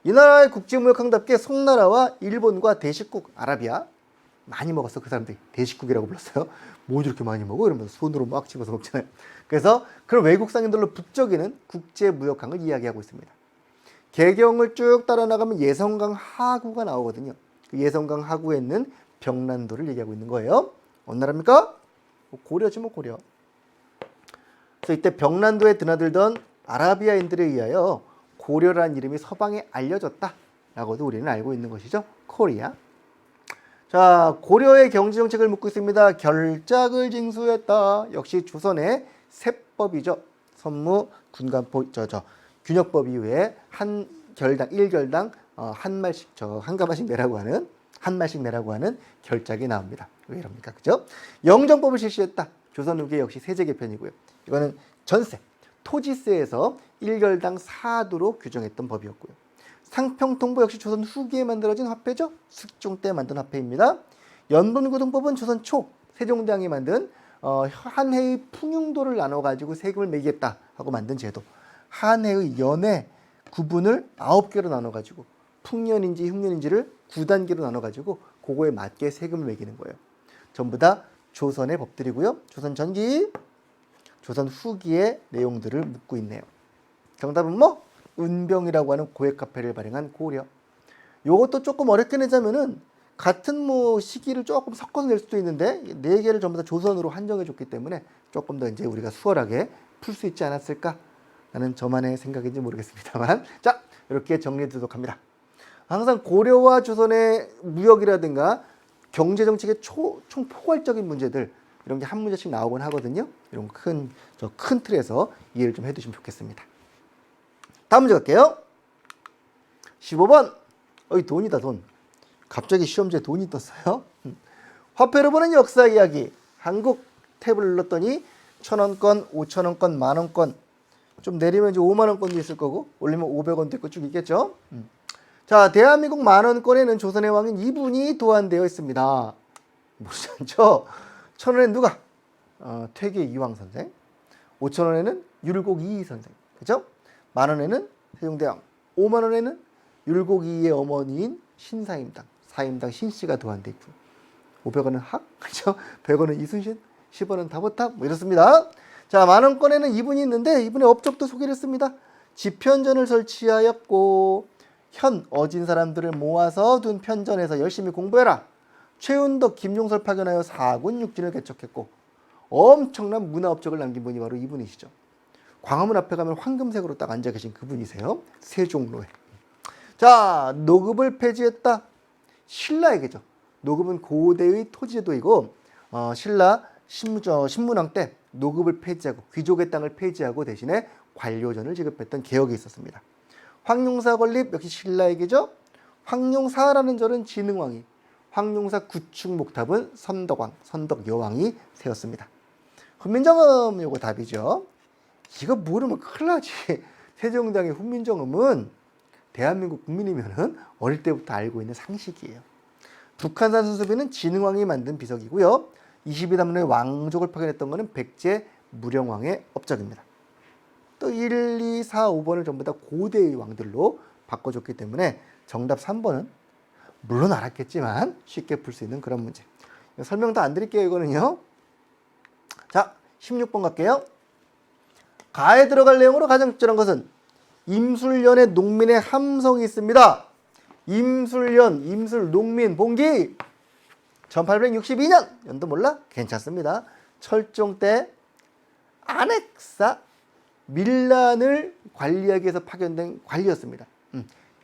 이 나라의 국제무역항답게 송나라와 일본과 대식국 아라비아 많이 먹었어. 그 사람들이 대식국이라고 불렀어요. 뭐 이렇게 많이 먹어? 이러면서 손으로 막 집어서 먹잖아요. 그래서 그런 외국 상인들로 북적이는 국제무역항을 이야기하고 있습니다. 개경을 쭉 따라 나가면 예성강 하구가 나오거든요. 그 예성강 하구에 있는 벽란도를 얘기하고 있는 거예요. 어느 나라입니까? 고려지 뭐 고려. 그래서 이때 벽란도에 드나들던 아라비아인들에 의하여 고려라는 이름이 서방에 알려졌다라고도 우리는 알고 있는 것이죠. 코리아. 자, 고려의 경제정책을 묻고 있습니다. 결작을 징수했다. 역시 조선의 세법이죠. 선무, 군간포, 균역법 이후에 한 결당, 1결당 한 말씩 한 가마씩 내라고 하는 한 말씩 내라고 하는 결작이 나옵니다. 왜 이럽니까? 그죠? 영정법을 실시했다. 조선 후기 역시 세제 개편이고요. 이거는 전세, 토지세에서 1결당 4도로 규정했던 법이었고요. 상평통보 역시 조선 후기에 만들어진 화폐죠. 숙종 때 만든 화폐입니다. 연본구동법은 조선 초 세종대왕이 만든 한 해의 풍융도를 나눠가지고 세금을 매기겠다 하고 만든 제도. 한 해의 연의 구분을 9개로 나눠가지고 풍년인지 흉년인지를 9단계로 나눠가지고 그거에 맞게 세금을 매기는 거예요. 전부 다 조선의 법들이고요. 조선 전기, 조선 후기의 내용들을 묻고 있네요. 정답은 뭐? 은병이라고 하는 고액화폐를 발행한 고려. 요것도 조금 어렵게 내자면은 같은 뭐 시기를 조금 섞어서 낼 수도 있는데 4개를 전부 다 조선으로 한정해 줬기 때문에 조금 더 이제 우리가 수월하게 풀 수 있지 않았을까? 라는 저만의 생각인지 모르겠습니다만 자, 이렇게 정리되도록 합니다. 항상 고려와 조선의 무역이라든가 경제정책의 총 포괄적인 문제들 이런 게 한 문제씩 나오곤 하거든요. 이런 큰 틀에서 이해를 좀 해두시면 좋겠습니다. 다음 문제 갈게요. 15번. 돈이다, 돈. 갑자기 시험지에 돈이 떴어요. 화폐로 보는 역사 이야기. 한국 탭을 눌렀더니 1,000원권, 5,000원권, 만원권. 좀 내리면 이제 5만원권도 있을 거고 올리면 500원도 있고 쭉 있겠죠. 자, 대한민국 만원권에는 조선의 왕인 이분이 도안되어 있습니다. 모르지 않죠? 1,000원에는 누가? 퇴계 이황 선생. 5,000원에는 율곡 이이 선생. 그죠? 만원에는 세종대왕. 5만원에는 율곡 이이의 어머니인 신사임당. 사임당 신씨가 도안되어 있고 500원은 학. 그죠? 100원은 이순신. 10원은 다보탑. 뭐 이렇습니다. 자, 만원권에는 이분이 있는데 이분의 업적도 소개를 했습니다. 집현전을 설치하였고 현 어진 사람들을 모아서 둔 편전에서 열심히 공부해라. 최운덕, 김용설 파견하여 사군 육진을 개척했고 엄청난 문화 업적을 남긴 분이 바로 이분이시죠. 광화문 앞에 가면 황금색으로 딱 앉아 계신 그분이세요. 세종로에. 자, 노급을 폐지했다. 신라에게죠. 노급은 고대의 토지제도이고 신라 신문왕 때 노급을 폐지하고 귀족의 땅을 폐지하고 대신에 관료전을 지급했던 개혁이 있었습니다. 황룡사 건립 역시 신라에게죠. 황룡사라는 절은 진흥왕이, 황룡사 구축 목탑은 선덕왕, 선덕여왕이 세웠습니다. 훈민정음 요거 답이죠. 이거 모르면 큰일 나지. 세종대왕의 훈민정음은 대한민국 국민이면은 어릴 때부터 알고 있는 상식이에요. 북한산 수수비는 진흥왕이 만든 비석이고요. 22단문의 왕족을 파견했던 것은 백제 무령왕의 업적입니다. 또 1, 2, 4, 5번을 전부 다 고대의 왕들로 바꿔줬기 때문에 정답 3번은 물론 알았겠지만 쉽게 풀 수 있는 그런 문제. 설명 다 안 드릴게요, 이거는요. 자, 16번 갈게요. 가에 들어갈 내용으로 가장 적절한 것은 임술련의 농민의 함성이 있습니다. 임술련, 임술, 농민, 봉기. 1862년, 연도 몰라? 괜찮습니다. 철종 때 안핵사 밀란을 관리하기 위해서 파견된 관리였습니다.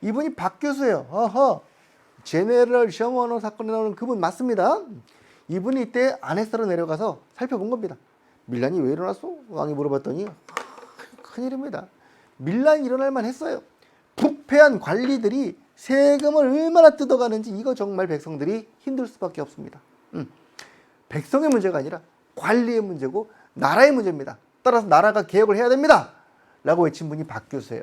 이분이 박 교수예요. 어허. 제네럴 셔먼호 사건에 나오는 그분 맞습니다. 이분이 이때 안핵사로 내려가서 살펴본 겁니다. 밀란이 왜 일어났어? 왕이 물어봤더니 큰일입니다. 밀란이 일어날 만했어요. 부패한 관리들이 세금을 얼마나 뜯어가는지 이거 정말 백성들이 힘들 수밖에 없습니다. 백성의 문제가 아니라 관리의 문제고 나라의 문제입니다. 따라서 나라가 개혁을 해야 됩니다. 라고 외친 분이 박 교수예요.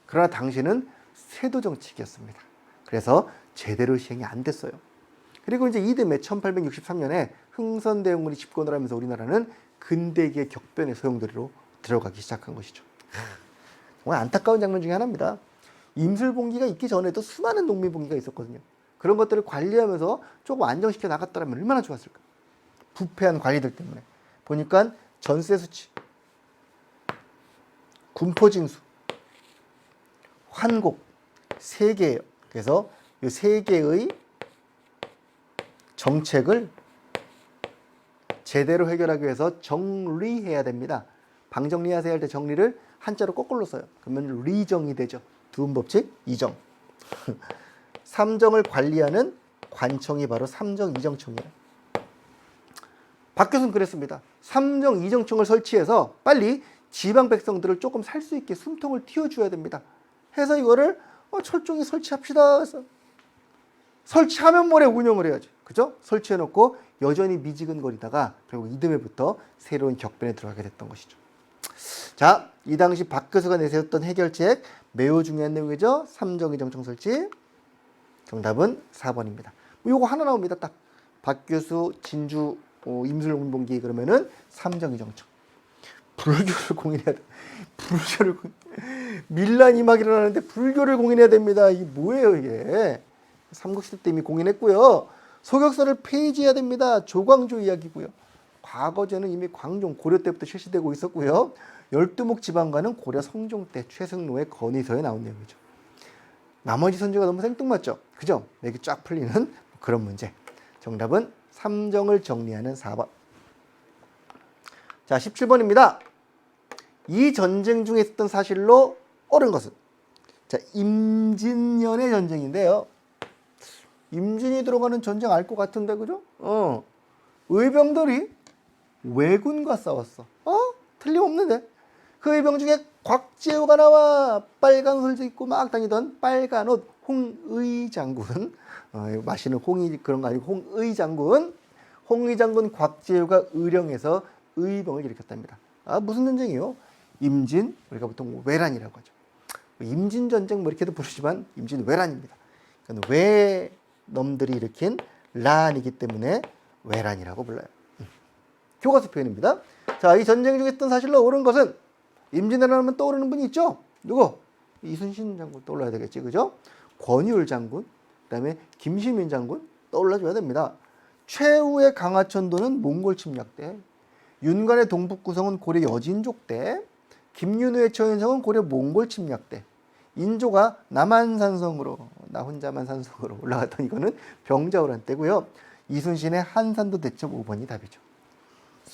그러나 당시는 세도 정치기였습니다. 그래서 제대로 시행이 안 됐어요. 그리고 이제 이듬해 1863년에 흥선대원군이 집권을 하면서 우리나라는 근대기의 격변의 소용돌이로 들어가기 시작한 것이죠. 정말 안타까운 장면 중에 하나입니다. 임술봉기가 있기 전에도 수많은 농민봉기가 있었거든요. 그런 것들을 관리하면서 조금 안정시켜 나갔더라면 얼마나 좋았을까. 부패한 관리들 때문에. 보니까 전세 수치, 군포징수, 환곡 세 개예요. 그래서 이 세 개의 정책을 제대로 해결하기 위해서 정리해야 됩니다. 방정리하세요 할 때 정리를 한자로 거꾸로 써요. 그러면 리정이 되죠. 두음법칙 이정. 삼정을 관리하는 관청이 바로 삼정이정청이에요. 박 교수는 그랬습니다. 삼정이정청을 설치해서 빨리 지방 백성들을 조금 살 수 있게 숨통을 틔워줘야 됩니다. 해서 이거를 철종이 설치합시다. 해서 설치하면 뭐래 운영을 해야지. 그죠? 설치해놓고 여전히 미지근거리다가 결국 이듬해부터 새로운 격변에 들어가게 됐던 것이죠. 자, 이 당시 박 교수가 내세웠던 해결책 매우 중요한 내용이죠. 삼정이정청 설치. 정답은 4번입니다. 요거 하나 나옵니다. 딱 박 교수 진주 임술농민봉기 그러면은 삼정이정청. 불교를 공인해야 돼. 불교를 밀란이 막 일어나는데 불교를 공인해야 됩니다. 이게 뭐예요 이게. 삼국시대 때 이미 공인했고요. 소격서를 폐지해야 됩니다. 조광조 이야기고요. 과거제는 이미 광종 고려 때부터 실시되고 있었고요. 열두목 지방관은 고려 성종 때 최승로의 건의서에 나온 내용이죠. 나머지 선조가 너무 생뚱맞죠? 그죠? 맥이 쫙 풀리는 그런 문제. 정답은 삼정을 정리하는 4번. 자, 17번입니다. 이 전쟁 중에 있었던 사실로 옳은 것은? 자, 임진년의 전쟁인데요. 임진이 들어가는 전쟁 알 것 같은데, 그죠? 의병들이 왜군과 싸웠어. 틀림없는데. 그 의병 중에 곽재우가 나와 빨간 옷을 입고 막 다니던 빨간 옷 홍의 장군. 마시는 홍이 그런 거 아니고 홍의 장군. 홍의 장군 곽재우가 의령에서 의병을 일으켰답니다. 무슨 전쟁이요? 임진, 우리가 보통 외란이라고 하죠. 임진 전쟁 뭐 이렇게도 부르지만 임진 외란입니다. 그러니까 외 놈들이 일으킨 란이기 때문에 외란이라고 불러요. 교과서 표현입니다. 자, 이 전쟁 중에 있던 사실로 옳은 것은 임진왜란 하면 떠오르는 분이 있죠. 누구? 이순신 장군 떠올라야 되겠지, 그죠? 권율 장군, 그다음에 김시민 장군 떠올라줘야 됩니다. 최후의 강화천도는 몽골 침략 때, 윤관의 동북 구성은 고려 여진족 때, 김윤우의 처인성은 고려 몽골 침략 때, 인조가 남한산성으로 나 혼자만 산성으로 올라갔던 이거는 병자호란 때고요. 이순신의 한산도 대첩 5번이 답이죠.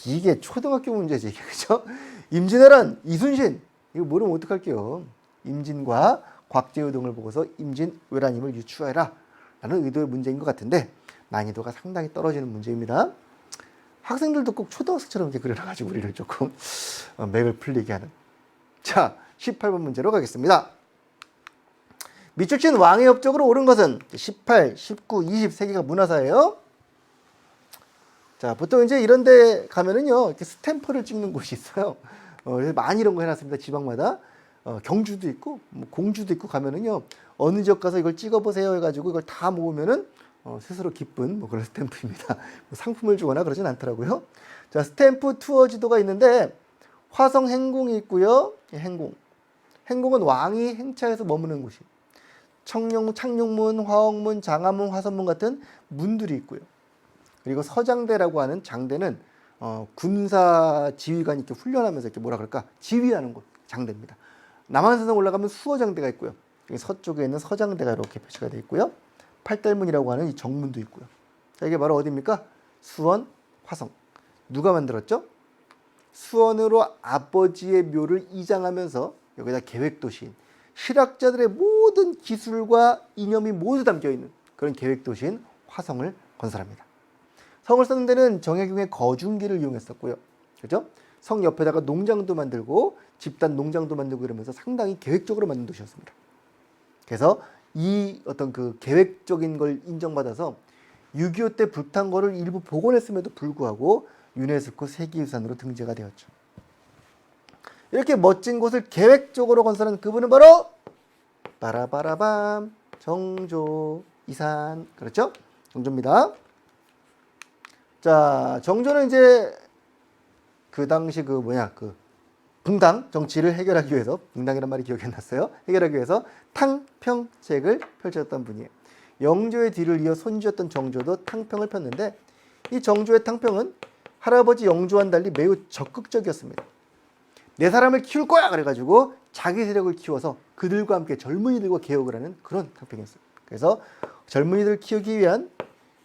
이게 초등학교 문제지, 그죠? 임진왜란, 이순신 이거 모르면 어떡할게요. 임진과 곽재우 등을 보고서 임진왜란임을 유추해라 라는 의도의 문제인 것 같은데 난이도가 상당히 떨어지는 문제입니다. 학생들도 꼭 초등학생처럼 이렇게 그려놔가지고 우리를 조금 맥을 풀리게 하는. 자, 18번 문제로 가겠습니다. 밑줄 친 왕의 업적으로 옳은 것은 18, 19, 20 세 개가 문화사예요. 자, 보통 이제 이런 데 가면은요, 이렇게 스탬프를 찍는 곳이 있어요. 그래서 많이 이런 거 해놨습니다. 지방마다. 경주도 있고, 뭐 공주도 있고 가면은요, 어느 지역 가서 이걸 찍어보세요 해가지고 이걸 다 모으면은, 스스로 기쁜 뭐 그런 스탬프입니다. 뭐 상품을 주거나 그러진 않더라고요. 자, 스탬프 투어 지도가 있는데 화성 행궁이 있고요. 행궁. 행궁은 왕이 행차해서 머무는 곳이. 창룡문, 화옥문, 장화문, 화선문 같은 문들이 있고요. 그리고 서장대라고 하는 장대는 군사 지휘관이 이렇게 훈련하면서 이렇게 뭐라 그럴까 지휘하는 곳 장대입니다. 남한산성 올라가면 수어장대가 있고요. 서쪽에 있는 서장대가 이렇게 표시가 되어 있고요. 팔달문이라고 하는 이 정문도 있고요. 자, 이게 바로 어디입니까? 수원, 화성. 누가 만들었죠? 수원으로 아버지의 묘를 이장하면서 여기다 계획도시인 실학자들의 모든 기술과 이념이 모두 담겨있는 그런 계획도시인 화성을 건설합니다. 성을 쌓는 데는 정약용의 거중기를 이용했었고요. 그죠? 성 옆에다가 농장도 만들고 집단 농장도 만들고 이러면서 상당히 계획적으로 만든 도시였습니다. 그래서 이 어떤 그 계획적인 걸 인정받아서 6.25 때 불탄 거를 일부 복원했음에도 불구하고 유네스코 세계유산으로 등재가 되었죠. 이렇게 멋진 곳을 계획적으로 건설한 그분은 바로 빠라바라밤 정조 이산. 그렇죠? 정조입니다. 자, 정조는 이제 그 당시 그 붕당 정치를 해결하기 위해서, 붕당이란 말이 기억이 안 났어요. 해결하기 위해서 탕평책을 펼쳤던 분이에요. 영조의 뒤를 이어 손주였던 정조도 탕평을 폈는데 이 정조의 탕평은 할아버지 영조와는 달리 매우 적극적이었습니다. 내 사람을 키울 거야! 그래가지고 자기 세력을 키워서 그들과 함께 젊은이들과 개혁을 하는 그런 탕평이었어요. 그래서 젊은이들 키우기 위한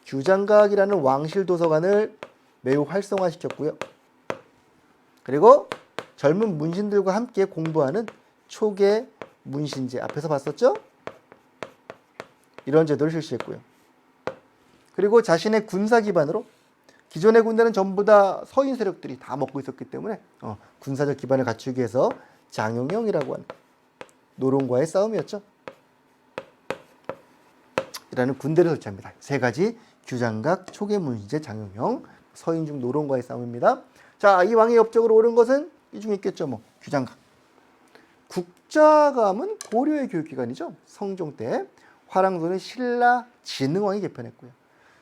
규장각이라는 왕실 도서관을 매우 활성화시켰고요. 그리고 젊은 문신들과 함께 공부하는 초계 문신제, 앞에서 봤었죠? 이런 제도를 실시했고요. 그리고 자신의 군사 기반으로 기존의 군대는 전부 다 서인 세력들이 다 먹고 있었기 때문에 군사적 기반을 갖추기 위해서 장용영이라고 하는 노론과의 싸움이었죠. 이라는 군대를 설치합니다. 세 가지 규장각, 초계문신제, 장용영, 서인중 노론과의 싸움입니다. 자, 이 왕의 옆쪽으로 오른 것은 이 중에 있겠죠. 뭐 규장각. 국자감은 고려의 교육기관이죠. 성종 때 화랑도는 신라 진흥왕이 개편했고요.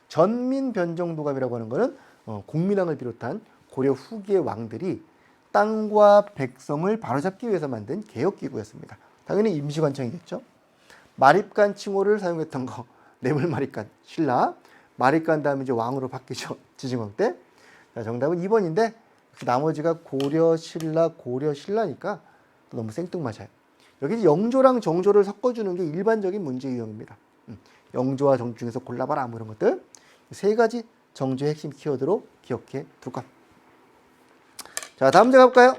전민변정도감이라고 하는 것은 공민왕을 비롯한 고려 후기의 왕들이 땅과 백성을 바로잡기 위해서 만든 개혁기구였습니다. 당연히 임시관청이겠죠. 마립간 칭호를 사용했던 거, 뇌물마립간, 신라. 마립간 다음에 이제 왕으로 바뀌죠. 지증왕 때. 자, 정답은 2번인데 나머지가 고려, 신라니까 너무 생뚱맞아요. 여기 영조랑 정조를 섞어주는 게 일반적인 문제 유형입니다. 영조와 정조 중에서 골라봐라 뭐 이런 것들. 세 가지 정조의 핵심 키워드로 기억해 둘 것. 자, 다음 문제 가볼까요?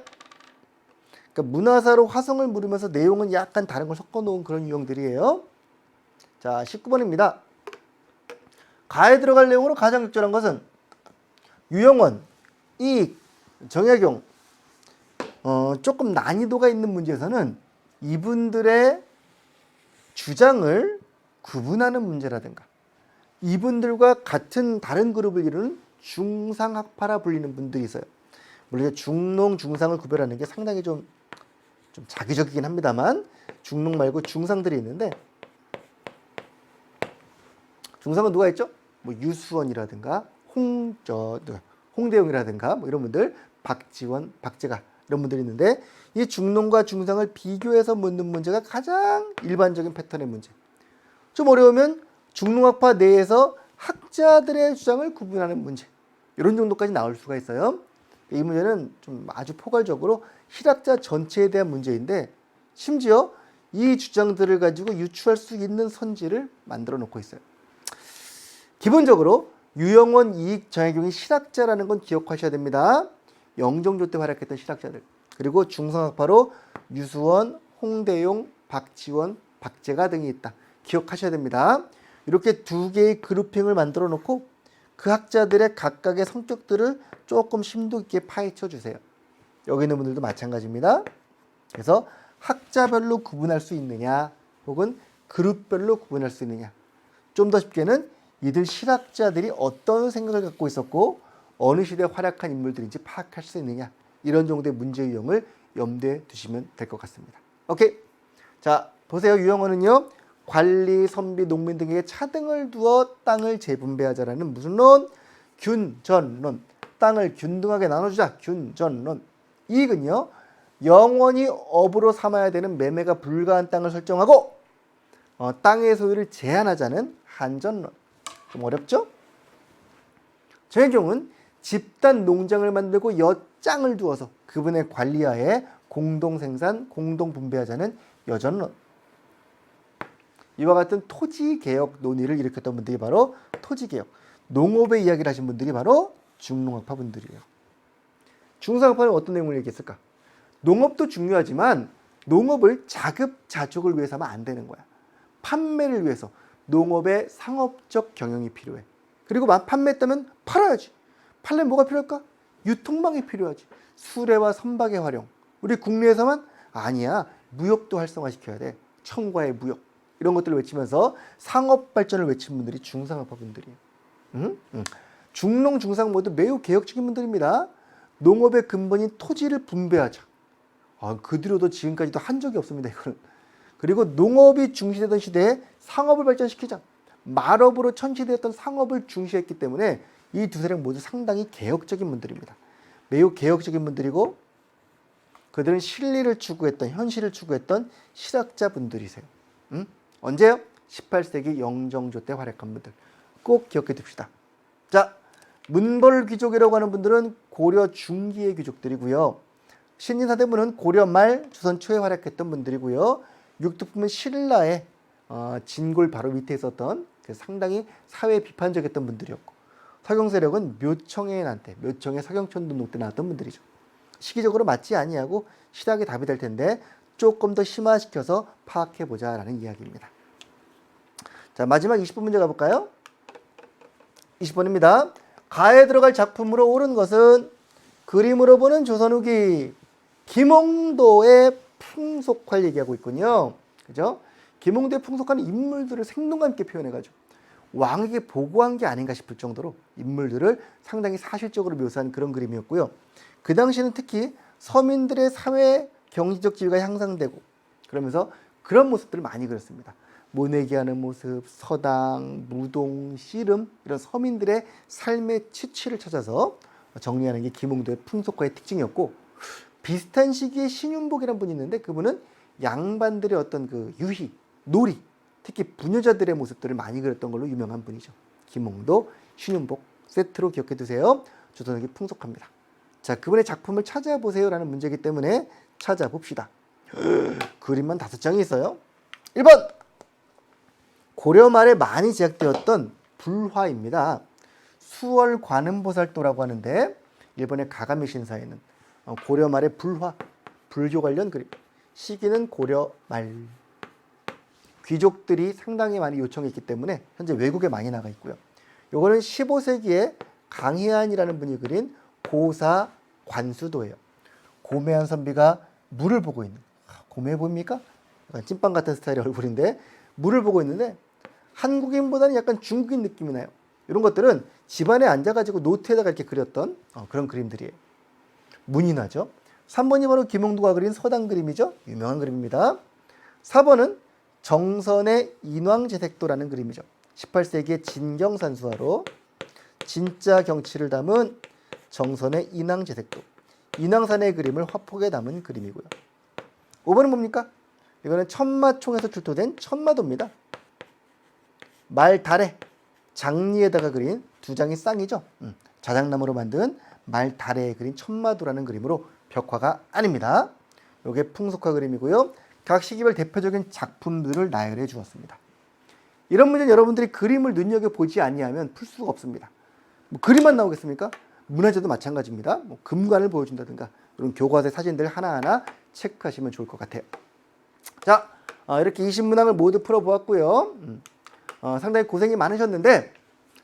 그러니까 문화사로 화성을 물으면서 내용은 약간 다른 걸 섞어놓은 그런 유형들이에요. 자, 19번입니다. 가에 들어갈 내용으로 가장 적절한 것은 유영원, 이익, 정약용. 조금 난이도가 있는 문제에서는 이분들의 주장을 구분하는 문제라든가 이분들과 같은 다른 그룹을 이루는 중상학파라 불리는 분들이 있어요. 물론 중농, 중상을 구별하는 게 상당히 좀 자기적이긴 합니다만 중농 말고 중상들이 있는데 중상은 누가 있죠? 뭐 유수원이라든가 홍대용이라든가 뭐 이런 분들, 박지원, 박재가 이런 분들이 있는데 이 중농과 중상을 비교해서 묻는 문제가 가장 일반적인 패턴의 문제. 좀 어려우면 중농학파 내에서 학자들의 주장을 구분하는 문제. 이런 정도까지 나올 수가 있어요. 이 문제는 좀 아주 포괄적으로 실학자 전체에 대한 문제인데 심지어 이 주장들을 가지고 유추할 수 있는 선지를 만들어 놓고 있어요. 기본적으로 유영원, 이익, 정약용이 실학자라는 건 기억하셔야 됩니다. 영종조 때 활약했던 실학자들. 그리고 중상학파로 유수원, 홍대용, 박지원, 박재가 등이 있다. 기억하셔야 됩니다. 이렇게 두 개의 그룹핑을 만들어 놓고 그 학자들의 각각의 성격들을 조금 심도 있게 파헤쳐 주세요. 여기 있는 분들도 마찬가지입니다. 그래서 학자별로 구분할 수 있느냐 혹은 그룹별로 구분할 수 있느냐. 좀 더 쉽게는 이들 실학자들이 어떤 생각을 갖고 있었고 어느 시대에 활약한 인물들인지 파악할 수 있느냐. 이런 정도의 문제 유형을 염두에 두시면 될 것 같습니다. 오케이. 자, 보세요. 유형어는요. 관리, 선비, 농민 등에게 차등을 두어 땅을 재분배하자라는 무슨 론? 균전론. 땅을 균등하게 나눠주자. 균전론. 이익은요, 영원히 업으로 삼아야 되는 매매가 불가한 땅을 설정하고 땅의 소유를 제한하자는 한전론. 좀 어렵죠? 최종은 집단 농장을 만들고 엿장을 두어서 그분의 관리하에 공동생산, 공동분배하자는 여전론. 이와 같은 토지개혁 논의를 일으켰던 분들이 바로 토지개혁, 농업의 이야기를 하신 분들이 바로 중농학파 분들이에요. 중상학파는 어떤 내용을 얘기했을까? 농업도 중요하지만 농업을 자급자족을 위해서 하면 안 되는 거야. 판매를 위해서 농업의 상업적 경영이 필요해. 그리고 판매했다면 팔아야지. 팔려면 뭐가 필요할까? 유통망이 필요하지. 수레와 선박의 활용. 우리 국내에서만? 아니야. 무역도 활성화시켜야 돼. 청과의 무역. 이런 것들을 외치면서 상업 발전을 외친 분들이 중상업화 분들이에요. 중농, 중상 모두 매우 개혁적인 분들입니다. 농업의 근본인 토지를 분배하자. 그 뒤로도 지금까지도 한 적이 없습니다. 이거는. 그리고 농업이 중시되던 시대에 상업을 발전시키자. 말업으로 천시되었던 상업을 중시했기 때문에 이 두 세력 모두 상당히 개혁적인 분들입니다. 매우 개혁적인 분들이고 그들은 실리를 추구했던, 현실을 추구했던 실학자 분들이세요. 언제요? 18세기 영정조 때 활약한 분들. 꼭 기억해 둡시다. 자, 문벌 귀족이라고 하는 분들은 고려 중기의 귀족들이고요. 신인사대부는 고려 말, 조선 초에 활약했던 분들이고요. 육두품은 신라의 진골 바로 밑에 있었던 상당히 사회 비판적이었던 분들이었고, 서경세력은 묘청의 난태, 묘청의 서경천운동 때 나왔던 분들이죠. 시기적으로 맞지 아니하고 실학에 답이 될 텐데 조금 더 심화시켜서 파악해보자라는 이야기입니다. 자, 마지막 20번 문제 가볼까요? 20번입니다. 가에 들어갈 작품으로 옳은 것은 그림으로 보는 조선 후기 김홍도의 풍속화를 얘기하고 있군요. 그죠? 김홍도의 풍속화는 인물들을 생동감 있게 표현해가지고 왕에게 보고한 게 아닌가 싶을 정도로 인물들을 상당히 사실적으로 묘사한 그런 그림이었고요. 그 당시에는 특히 서민들의 사회 경제적 지위가 향상되고 그러면서 그런 모습들을 많이 그렸습니다. 모내기하는 모습, 서당, 무동, 씨름 이런 서민들의 삶의 취취를 찾아서 정리하는 게 김홍도의 풍속화의 특징이었고, 비슷한 시기에 신윤복이라는 분이 있는데 그분은 양반들의 어떤 그 유희, 놀이, 특히 부녀자들의 모습들을 많이 그렸던 걸로 유명한 분이죠. 김홍도, 신윤복 세트로 기억해 두세요. 조선후기 풍속화입니다. 자, 그분의 작품을 찾아보세요 라는 문제이기 때문에 찾아봅시다. 그림만 5장이 있어요. 1번 고려 말에 많이 제작되었던 불화입니다. 수월 관음보살도라고 하는데 일본의 가가미 신사에는 고려 말의 불화, 불교 관련 그림. 시기는 고려 말. 귀족들이 상당히 많이 요청했기 때문에 현재 외국에 많이 나가 있고요. 요거는 15세기에 강희안이라는 분이 그린 고사 관수도예요. 고매한 선비가 물을 보고 있는, 고매해 보입니까? 약간 찐빵 같은 스타일의 얼굴인데 물을 보고 있는데 한국인보다는 약간 중국인 느낌이 나요. 이런 것들은 집안에 앉아가지고 노트에다가 이렇게 그렸던 그런 그림들이에요. 문이 나죠. 3번이 바로 김홍도가 그린 서당 그림이죠. 유명한 그림입니다. 4번은 정선의 인왕제색도라는 그림이죠. 18세기의 진경산수화로 진짜 경치를 담은 정선의 인왕제색도. 인왕산의 그림을 화폭에 담은 그림이고요. 5번은 뭡니까? 이거는 천마총에서 출토된 천마도입니다. 말달에 장리에다가 그린 2장의 쌍이죠. 자작나무로 만든 말달에 그린 천마도라는 그림으로 벽화가 아닙니다. 이게 풍속화 그림이고요. 각 시기별 대표적인 작품들을 나열해 주었습니다. 이런 문제는 여러분들이 그림을 눈여겨보지 아니하면 풀 수가 없습니다. 뭐 그림만 나오겠습니까? 문화재도 마찬가지입니다. 뭐 금관을 보여준다든가 이런 교과서 사진들 하나하나 체크하시면 좋을 것 같아요. 자, 이렇게 20문항을 모두 풀어보았고요. 상당히 고생이 많으셨는데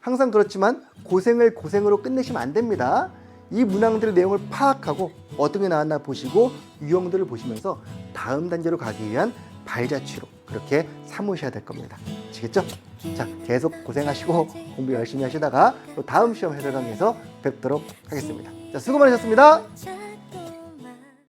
항상 그렇지만 고생을 고생으로 끝내시면 안 됩니다. 이 문항들의 내용을 파악하고 어떤 게 나왔나 보시고 유형들을 보시면서 다음 단계로 가기 위한 발자취로 그렇게 삼으셔야 될 겁니다. 아시겠죠? 자, 계속 고생하시고 공부 열심히 하시다가 또 다음 시험 해설 강의에서 뵙도록 하겠습니다. 자, 수고 많으셨습니다.